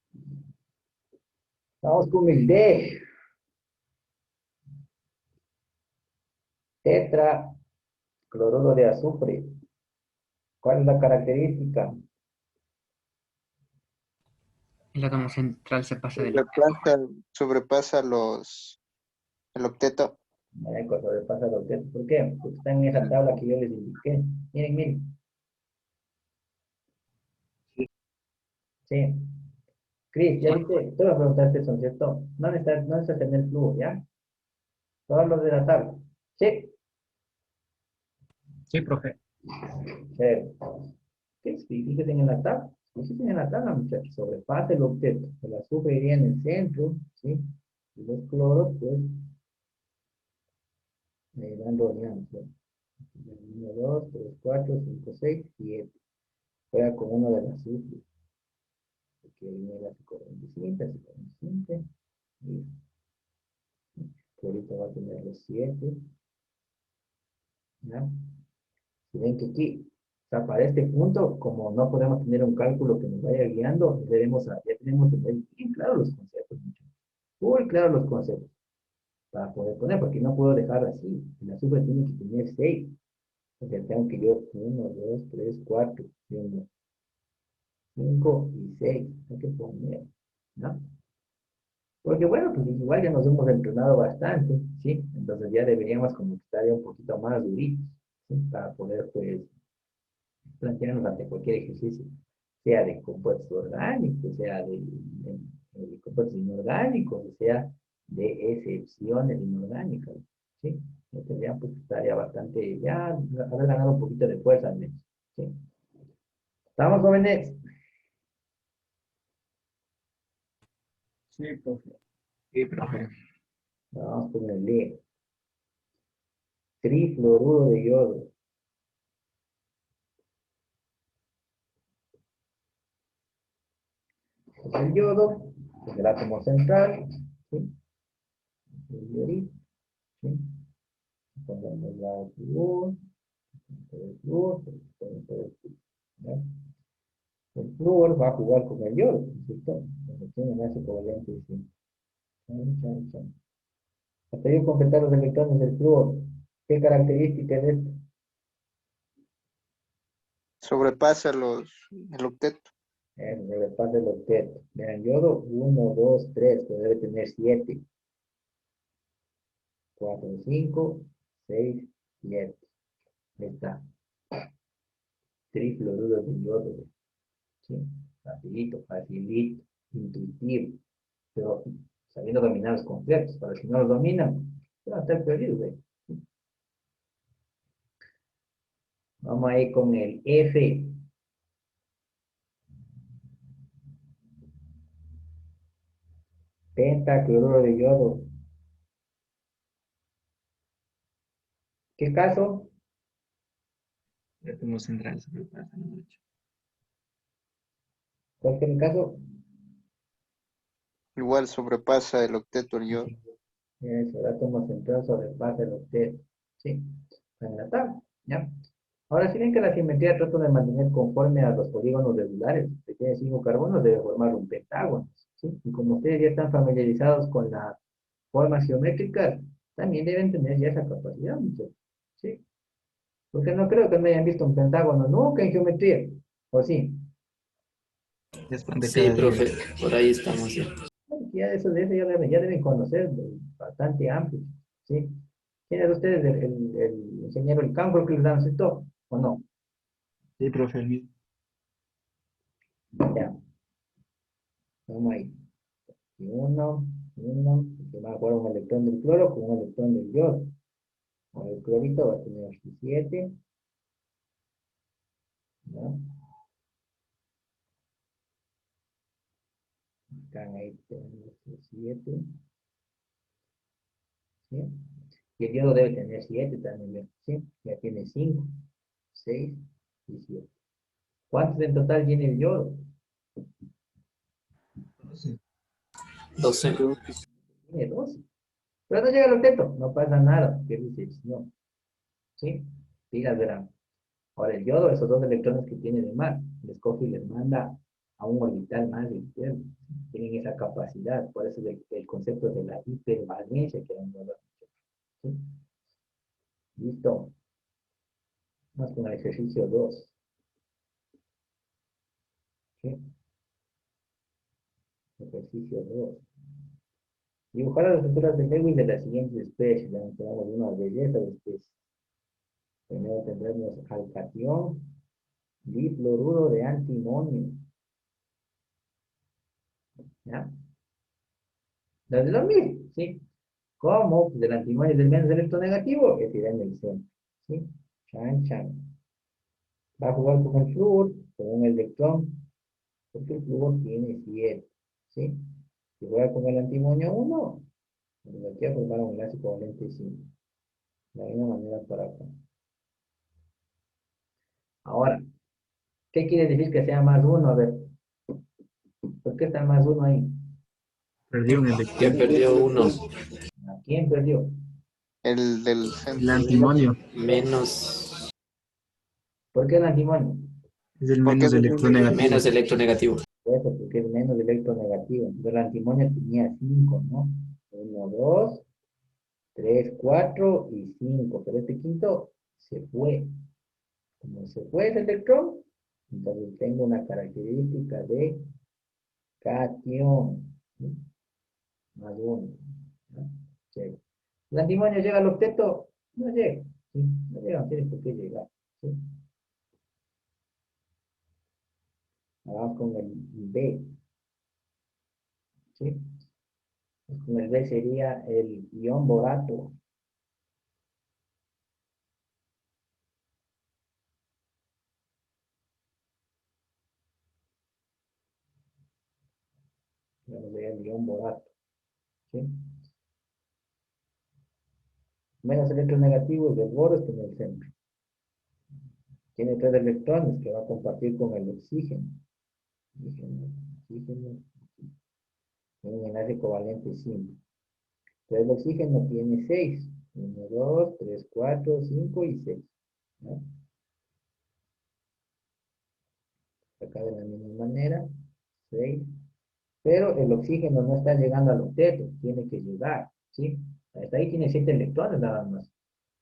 Vamos con el D. Tetra, cloruro de azufre. ¿Cuál es la característica? El átomo central se pasa del Sobrepasa el octeto. Sobrepasa el octeto. ¿Por qué? Porque está en esa tabla que yo les indiqué. Miren, miren. Sí. Cris, ya viste, tú me preguntaste eso, ¿cierto? No necesitas tener flujo, ¿ya? Todos los de la tabla. Sí. Sí, profe. Cero. ¿Qué? Fíjense en la tabla. Fíjense en la tabla, muchachos. Sobrepasa el octeto. El azufre iría en el centro, ¿sí? Y los cloros, pues, van rodeando, ¿sí? 1, 2, 3, 4, 5, 6, 7. Juega con uno del azufre. Porque viene la psicoventisita, y ahorita va a tener los 7. ¿Ya? Si ven que aquí, o sea, para este punto, como no podemos tener un cálculo que nos vaya guiando, ya tenemos que tener bien claros los conceptos, muchachos. Muy claros los conceptos para poder poner, porque no puedo dejar así. El azufre tiene que tener 6. O sea, tengo que yo 1, 2, 3, 4, 5 y 6. Hay que poner, ¿no? Porque bueno, pues igual ya nos hemos entrenado bastante, ¿sí? Entonces ya deberíamos como que estar ya un poquito más duritos, ¿sí? Para poder, pues, plantearnos ante cualquier ejercicio, sea de compuestos orgánicos, sea de compuestos inorgánicos, o sea de excepciones inorgánicas, ¿sí? Ya tendrían pues que estar ya bastante, ya haber ganado un poquito de fuerza al menos, ¿sí? ¿Estamos jóvenes? Sí, profe. Sí, profe. Vamos con el D. Trifluoruro de yodo. Es el yodo, es el átomo central, ¿sí? El yodito, ¿sí? Pongamos la flúor, el flúor, ¿ya? El flúor va a jugar con el yodo, ¿cierto? La reacción enlace covalente, sí. Chan, chan, chan. Hasta yo completar los electrones del flúor. ¿Qué característica es esto? Sobrepasa el octeto. Sobrepasa el octeto. Vean, yodo 1, 2, 3, pero debe tener 7. 4, 5, 6, 7. Ahí está. Trifluoruro de yodo. ¿Sí? Facilito, facilito, intuitivo. Pero sabiendo dominar los conceptos. Para si no los dominan, van a estar perdidos ahí. Vamos a ir con el F. Pentacloruro de yodo. ¿Qué caso? El átomo central sobrepasa el 8. ¿Cuál es el caso? Igual sobrepasa el octeto el yodo. Eso, el átomo central sobrepasa el octeto. ¿Sí? Está en la tabla. ¿Ya? Ahora, si ven que la simetría trato de mantener conforme a los polígonos regulares, que tiene 5 carbonos, debe formar un pentágono. ¿sí? Y como ustedes ya están familiarizados con las formas geométricas, también deben tener ya esa capacidad, muchachos, ¿sí? Porque no creo que no hayan visto un pentágono nunca en geometría, ¿o sí? Es pan de Sí, cada día. profe, por ahí estamos ya. Ya de eso ya deben conocer bastante amplio, ¿sí? ¿Quién es ustedes el ingeniero el campo que les dan esto? ¿O no? Sí, profe, el mismo. Ya, vamos ahí. Y uno, que va a jugar un electrón del cloro con un electrón del yodo. O el clorito va a tener 7, ¿no? Acá ahí tenemos 7, ¿sí? Y el yodo debe tener 7 también, ¿sí? Ya tiene 5, 6 y 7. ¿Cuántos en total tiene el yodo? Sí. 12. Tiene 12. Pero no llega al octeto, no pasa nada, que dice, no, ¿sí? Pilas verán. Ahora el yodo, esos dos electrones que tiene de más, les coge y les manda a un orbital más de izquierda. Tienen esa capacidad, por eso el concepto de la hipervalencia que han dado. ¿Sí? Listo. Vamos con el ejercicio 2. ¿Sí? Ejercicio 2. Dibujar las estructuras de Lewis de las siguientes especies. Ya nos quedamos una belleza de especies. Primero tendremos al catión difluoruro de antimonio. ¿Ya? Las de lo mismo, ¿sí? ¿Cómo? Pues el antimonio es el menos electronegativo, que irá en el centro. ¿Sí? Chan, chan. Va a jugar con el flúor, con un electrón, porque el flúor tiene 7. ¿Sí? Si juega con el antimonio 1, pues aquí a formar un enlace covalente 5. De la misma manera para acá. Ahora, ¿qué quiere decir que sea más 1? A ver, ¿por qué está más 1 ahí? Perdió un Que electrón. perdió uno. ¿A quién perdió? El del El centro. antimonio Menos, ¿Por qué el antimonio? es el Porque menos es el electronegativo. menos electronegativo. Eso, porque es menos electronegativo. Entonces el antimonio tenía 5, ¿no? 1, 2, 3, 4 y 5. Pero este quinto se fue. Como se fue ese electrón, entonces tengo una característica de cation. ¿Sí? Más 1. ¿No? Llega. ¿El antimonio llega al octeto? No llega. ¿Sí? No llega, no tiene por qué llegar. ¿Sí? Vamos con el B. ¿Sí? Con el B sería el ion borato. Vamos a ver el ion borato. ¿Sí? Menos electronegativos del boro está en el centro. Tiene 3 electrones que va a compartir con el oxígeno. Oxígeno, oxígeno. Tiene un enlace covalente 5. Entonces el oxígeno tiene 6. 1, 2, 3, 4, 5 y 6. ¿No? Acá de la misma manera. 6. Pero el oxígeno no está llegando al octeto. Tiene que llegar. ¿Sí? Hasta ahí tiene 7 electrones nada más.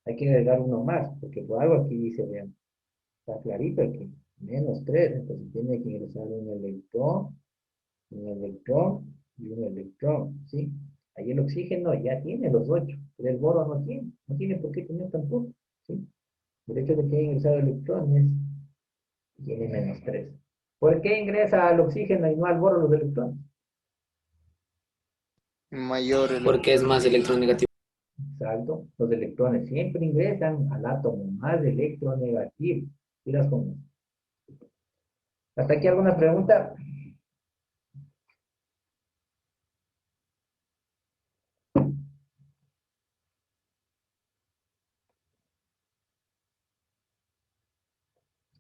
Hay que agregar uno más. Porque por algo aquí dice, vean. Está clarito aquí. Menos 3. Entonces tiene que ingresar un electrón y un electrón. ¿Sí? Ahí el oxígeno ya tiene los 8, pero el boro no tiene por qué tener tampoco, ¿sí? El hecho de que haya ingresado electrones tiene menos 3. ¿Por qué ingresa al oxígeno y no al boro los electrones? mayor Porque es más electronegativo. Exacto, los electrones siempre ingresan al átomo más electronegativo. Miras cómo. ¿Hasta aquí alguna pregunta?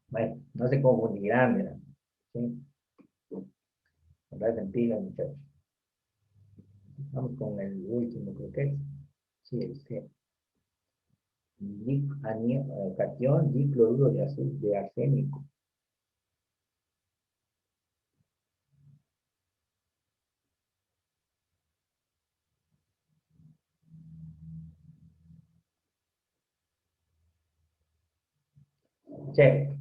Bueno, no se confundirán, mira. ¿Sí? Andar en pila, muchachos. Vamos con el último, creo que es. Sí, el C. Cation dicloruro de azul de arsénico. Chévere.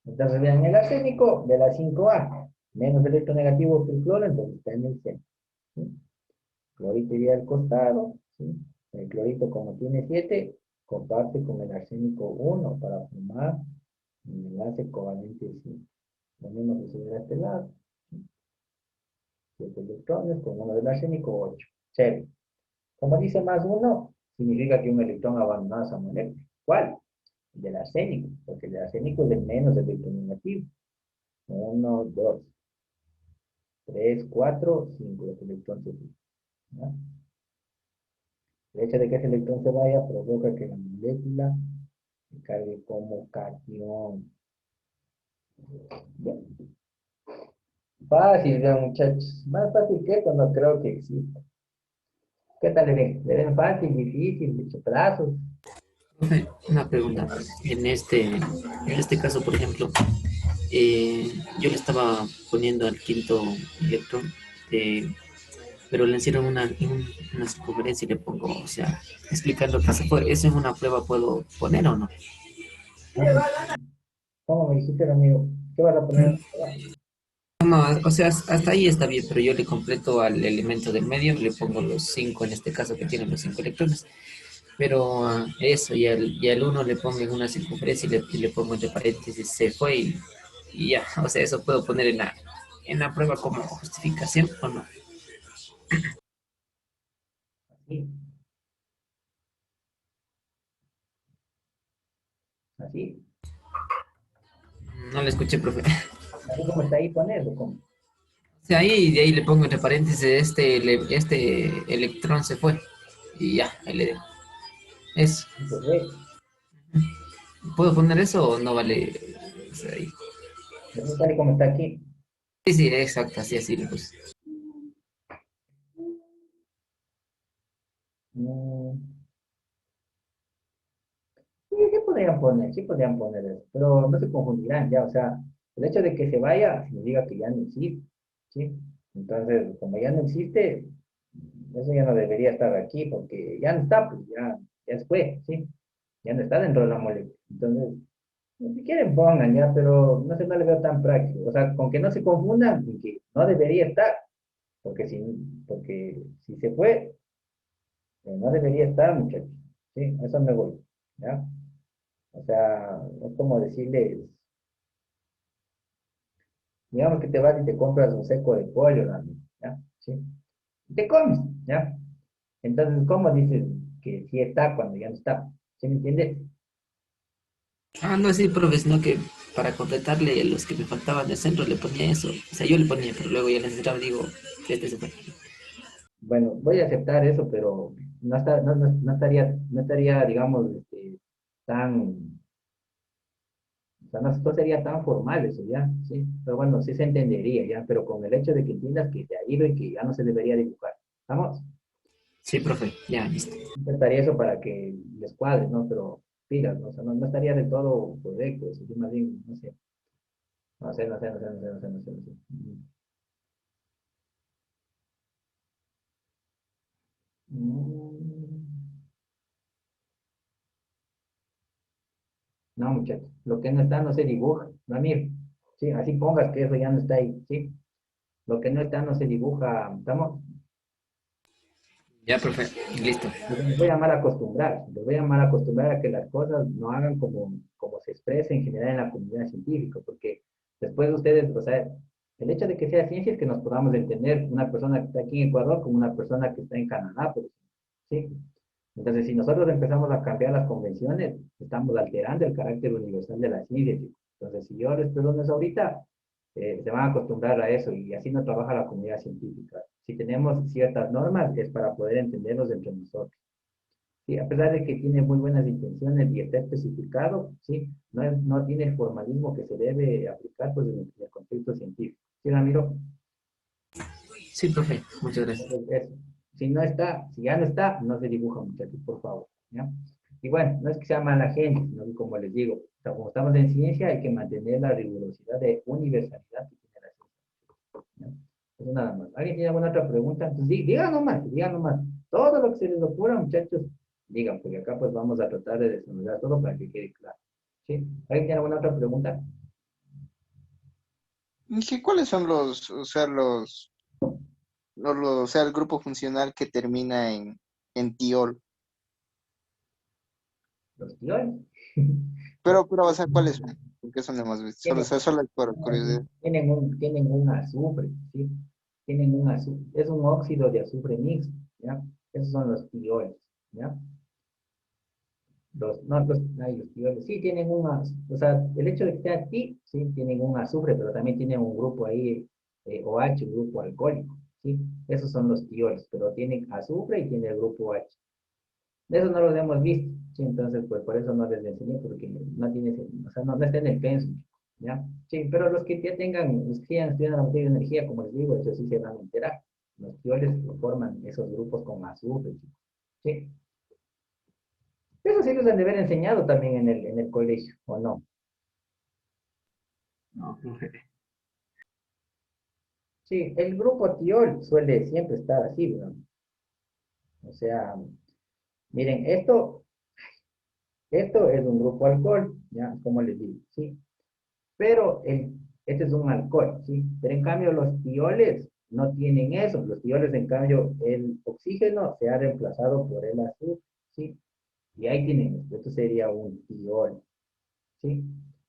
Entonces, vean, el arsénico de la 5A, menos electronegativo que el cloro, entonces está en el centro. ¿Sí? Clorito iría al costado, ¿sí? El clorito, como tiene 7, comparte con el arsénico 1 para formar un enlace covalente 5. Lo mismo sucede a este lado. 7 electrones con uno del arsénico, 8. Chévere. Como dice más 1, significa que un electrón abandonó esa molécula. ¿Cuál? El del arsénico, porque el arsénico es el menos electronegativo. 1, 2, 3, 4, 5. Los electrones se fijan, ¿no? El hecho de que ese electrón se vaya provoca que la molécula se cargue como cation. Bien. Fácil, ya, muchachos. Más fácil que esto no creo que exista. ¿Qué tal le ven? ¿Le ven fácil, difícil, muchos plazos? Profe, una pregunta. En este caso, por ejemplo, yo le estaba poniendo al quinto electrón, pero le hicieron una circunferencia y le pongo, o sea, explicando que se fue. ¿Eso en una prueba puedo poner o no? ¿Cómo me dijiste, amigo? ¿Qué vas a poner? No, o sea, hasta ahí está bien, pero yo le completo al elemento del medio, le pongo los 5, en este caso que tiene los 5 electrones, pero eso, y al uno le pongo en una circunferencia y le pongo entre paréntesis, se fue y ya, o sea, eso puedo poner en la prueba como justificación o no. Así, así. No le escuché, profe. Así como está ahí, ponerlo. Como. O sea, ahí, de ahí le pongo entre paréntesis, este electrón se fue y ya, ahí le dejo. Eso. Entonces, ¿Puedo poner eso o no vale? O sea, ahí. eso tal y como está aquí. Sí, sí, exacto, así le puse. Mm, sí, sí podrían poner eso, pero no se confundirán ya, o sea, el hecho de que se vaya significa que ya no existe, ¿sí? Entonces, como ya no existe, eso ya no debería estar aquí, porque ya no está, pues ya se fue, ¿sí? Ya no está dentro de la molécula. Entonces, si quieren pongan ya, pero no sé, no le veo tan práctico. O sea, con que no se confundan, y que no debería estar, porque si se fue, no debería estar, muchachos. Sí, a eso me voy, ¿ya? O sea, es como decirles, digamos que te vas y te compras un seco de pollo, ¿no? ¿Ya? ¿Sí? Y te comes, ¿ya? Entonces, ¿cómo dices que sí está cuando ya no está? ¿Sí me entiendes? Ah, no, sí, profe, sino que para completarle los que me faltaban del centro le ponía eso. O sea, yo le ponía, pero luego ya necesitaba, digo, que este se fue. Bueno, voy a aceptar eso, pero no estaría, digamos, tan, o sea, no sería tan formal eso, ¿ya? Sí, pero bueno, sí se entendería, ¿ya? Pero con el hecho de que entiendas que se ha ido y que ya no se debería dibujar. ¿Estamos? Sí, profe, ya, listo. Intentaría eso para que les cuadre, ¿no? Pero pilas, ¿no? O sea, no estaría del todo correcto, eso, yo más bien, no sé, no sé, no sé, no sé, no sé, no sé, no sé, no sé. Mm, no, muchachos, lo que no está no se dibuja, Ramiro. Sí, así pongas que eso ya no está ahí, ¿sí? Lo que no está no se dibuja, ¿estamos? Ya, profe, listo. Les voy a mal acostumbrar, les voy a mal acostumbrar a que las cosas no hagan como se expresa en general en la comunidad científica, porque después ustedes, o sea, el hecho de que sea ciencia es que nos podamos entender una persona que está aquí en Ecuador como una persona que está en Canadá, por ejemplo, ¿sí? Entonces, si nosotros empezamos a cambiar las convenciones, estamos alterando el carácter universal de la ciencia, chicos. Entonces, si yo les pregunto eso ahorita, se van a acostumbrar a eso y así no trabaja la comunidad científica. Si tenemos ciertas normas, es para poder entenderlos entre nosotros. Sí, a pesar de que tiene muy buenas intenciones y está especificado, sí, no tiene el formalismo que se debe aplicar pues, en el contexto científico. ¿Sí, Ramiro? Sí, profe, muchas gracias. Entonces, eso. Si no está, si ya no está, no se dibuja, muchachos, por favor. ¿Ya? Y bueno, no es que sea mala gente, sino que como les digo, o sea, como estamos en ciencia, hay que mantener la rigurosidad de universalidad que tiene la ciencia. ¿Ya? Eso nada más. ¿Alguien tiene alguna otra pregunta? Entonces, digan nomás, digan nomás. Todo lo que se les ocurra, muchachos, digan, porque acá pues vamos a tratar de desarrollar todo para que quede claro. ¿Sí? ¿Alguien tiene alguna otra pregunta? ¿Y qué- cuáles son o sea, el grupo funcional que termina en tiol? Los tioles. Pero, o sea, ¿cuáles son? Porque son de más visto. Solo es por curiosidad. Tienen un azufre, ¿sí? Tienen un azufre, es un óxido de azufre mixto, ¿ya? Esos son los tioles, ¿ya? No, los tioles, sí tienen o sea, el hecho de que sea ti, sí, tienen un azufre, pero también tienen un grupo ahí, OH, un grupo alcohólico, ¿sí? Esos son los tioles, pero tienen azufre y tienen el grupo OH. De eso no los hemos visto, sí, entonces pues por eso no les enseñé, porque no tiene, o sea, no está en el pensum, ¿ya? Sí, pero los que ya tengan, los que ya estudian la materia de energía, como les digo, eso sí se van a enterar. Los tioles forman esos grupos con azufre, ¿sí? Eso sí los han de haber enseñado también en el colegio, ¿o no? No, profe. Sí, el grupo tiol suele siempre estar así, ¿no? O sea, miren, esto es un grupo alcohol, ¿ya? Como les digo, ¿sí? Pero este es un alcohol, ¿sí? Pero en cambio los tioles no tienen eso. Los tioles, en cambio, el oxígeno se ha reemplazado por el azufre, ¿sí? Y ahí tienen esto. Esto sería un tiol, ¿sí?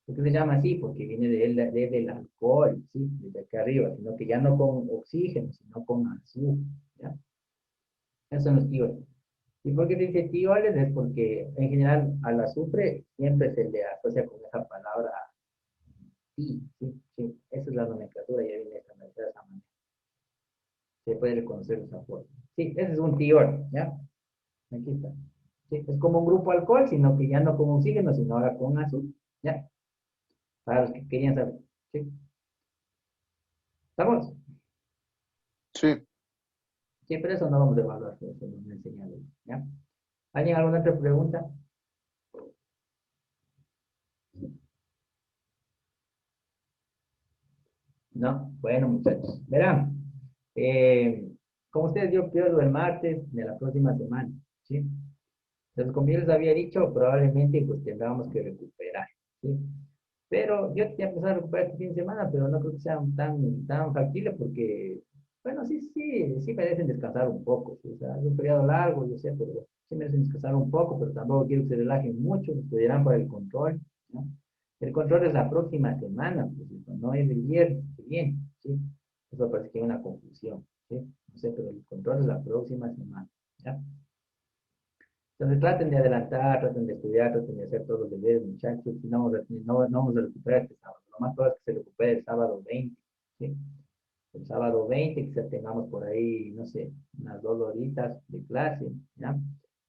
¿Por qué se llama así? Porque viene del alcohol, ¿sí? Desde acá arriba, sino que ya no con oxígeno, sino con azufre, ¿ya? Esos son los tioles. ¿Y por qué se dice tioles? Es porque en general al azufre siempre se le asocia con esa palabra sí, sí, sí. Esa es la nomenclatura, ya viene esta de esa manera. Se puede reconocer esa forma. Sí, ese es un tiol, ¿ya? Aquí está. Sí, es como un grupo alcohol, sino que ya no con oxígeno, sino ahora con azufre, ¿ya? Para los que querían saber. ¿Sí? ¿Estamos? Sí. Sí, pero eso no vamos a evaluar, eso no me he enseñado, ¿ya? ¿Alguien alguna otra pregunta? No, bueno, muchachos. Verán, como ustedes, yo pierdo el martes de la próxima semana, ¿sí? Entonces, como yo les había dicho, probablemente pues tendríamos que recuperar, ¿sí? Pero yo ya empecé a recuperar este fin de semana, pero no creo que sea tan factible porque, bueno, sí merecen descansar un poco, ¿sí? O sea, es un periodo largo, yo sé, pero sí merecen descansar un poco, pero tampoco quiero que se relajen mucho, estudiarán para el control, ¿no? El control es la próxima semana, pues, no es el viernes, que viene, ¿sí? Eso parece que hay una confusión, ¿sí? No sé, pero el control es la próxima semana, ¿ya? Entonces traten de adelantar, traten de estudiar, traten de hacer todos los deberes, muchachos. Si no vamos a recuperar este sábado. Lo más probable es que se recupere el sábado 20, ¿sí? El sábado 20, quizás tengamos por ahí, no sé, unas 2 horitas de clase, ¿ya?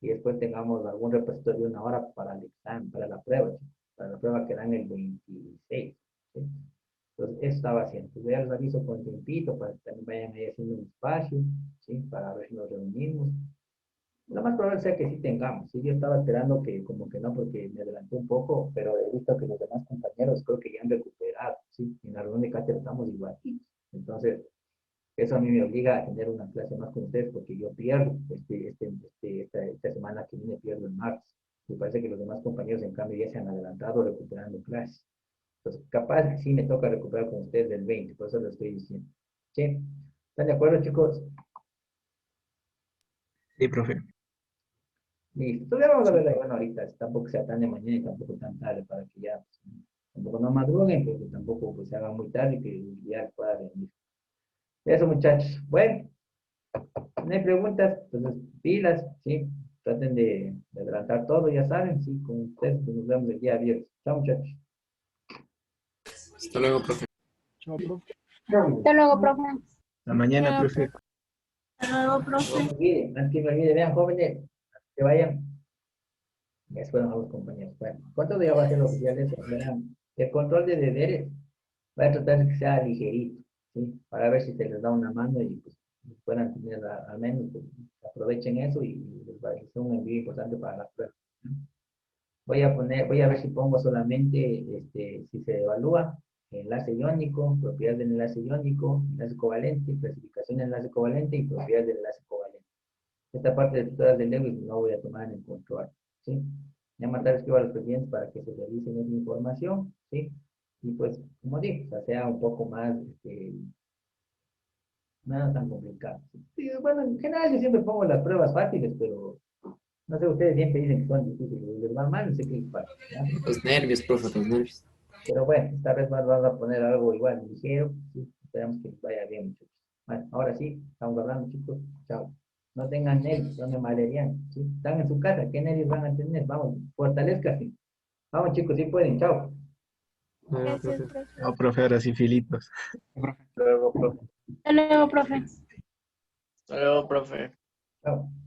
Y después tengamos algún repositorio de 1 hora para el examen, para la prueba, ¿sí? Para la prueba que dan el 26, ¿sí? Entonces, eso estaba haciendo. Pues ya les aviso con tiempito para que también vayan ahí haciendo un espacio, ¿sí? Para ver si nos reunimos. Lo más probable sea que sí tengamos. Sí, yo estaba esperando que como que no, porque me adelanté un poco, pero he visto que los demás compañeros creo que ya han recuperado. Sí, en la reunión de cátedra estamos igual. Entonces, eso a mí me obliga a tener una clase más con ustedes porque yo pierdo esta semana que viene, pierdo el martes. Me parece que los demás compañeros, en cambio, ya se han adelantado recuperando clases. Entonces, capaz que sí me toca recuperar con ustedes del 20, por eso lo estoy diciendo. ¿Sí? ¿Están de acuerdo, chicos? Sí, profe. Listo. Entonces vamos a verla, bueno, ahorita tampoco sea tan de mañana y tampoco tan tarde para que ya pues, tampoco no madruguen, pero que tampoco pues, se haga muy tarde y que ya pueda venir. Eso, muchachos. Bueno, no hay preguntas, entonces pilas, ¿sí? Traten de adelantar todo, ya saben, sí, con ustedes pues, nos vemos el día viernes. Chao, muchachos. Hasta luego, profe. Chao, profe. Hasta luego, profe. La mañana, Chao, profe. hasta luego, No se profe. olviden, antes que me olvide, vean, jóvenes, que vayan. Ya fueron a los compañeros. Bueno, ¿cuánto día va a ser oficial eso? Verán, el control de deberes va a tratar de que sea ligerito, ¿sí? Para ver si se les da una mano y pues puedan tener al menos, pues, aprovechen eso y les va a ser un envío importante para la prueba, ¿no? Voy a ver si pongo solamente, si se evalúa enlace iónico, propiedades del enlace iónico, enlace covalente, clasificación de enlace covalente y propiedades del enlace covalente. Esta parte de tutoras de Lewis no voy a tomar en el control, ¿sí? Ya, mandar escribo a los presidentes para que se realicen esa información, ¿sí? Y pues, como digo, o sea, sea un poco más, nada tan complicado. Sí, bueno, en general yo siempre pongo las pruebas fáciles, pero no sé, ustedes siempre dicen que son difíciles, les va mal, no sé qué les pasa, ¿ya? Los nervios, profe, los nervios. Pero bueno, esta vez más vamos a poner algo igual, ligero, ¿sí? Esperamos que les vaya bien, muchachos. Bueno, ahora sí, estamos hablando, chicos, chao. No tengan nervios, no me malerían, ¿sí? Están en su casa, ¿qué nervios van a tener? Vamos, fortalezcanse. Vamos, chicos, sí pueden, chao. Gracias, profe. No, profe, ahora sí, filitos. Hasta luego, profe. Hasta luego, profe. Chao.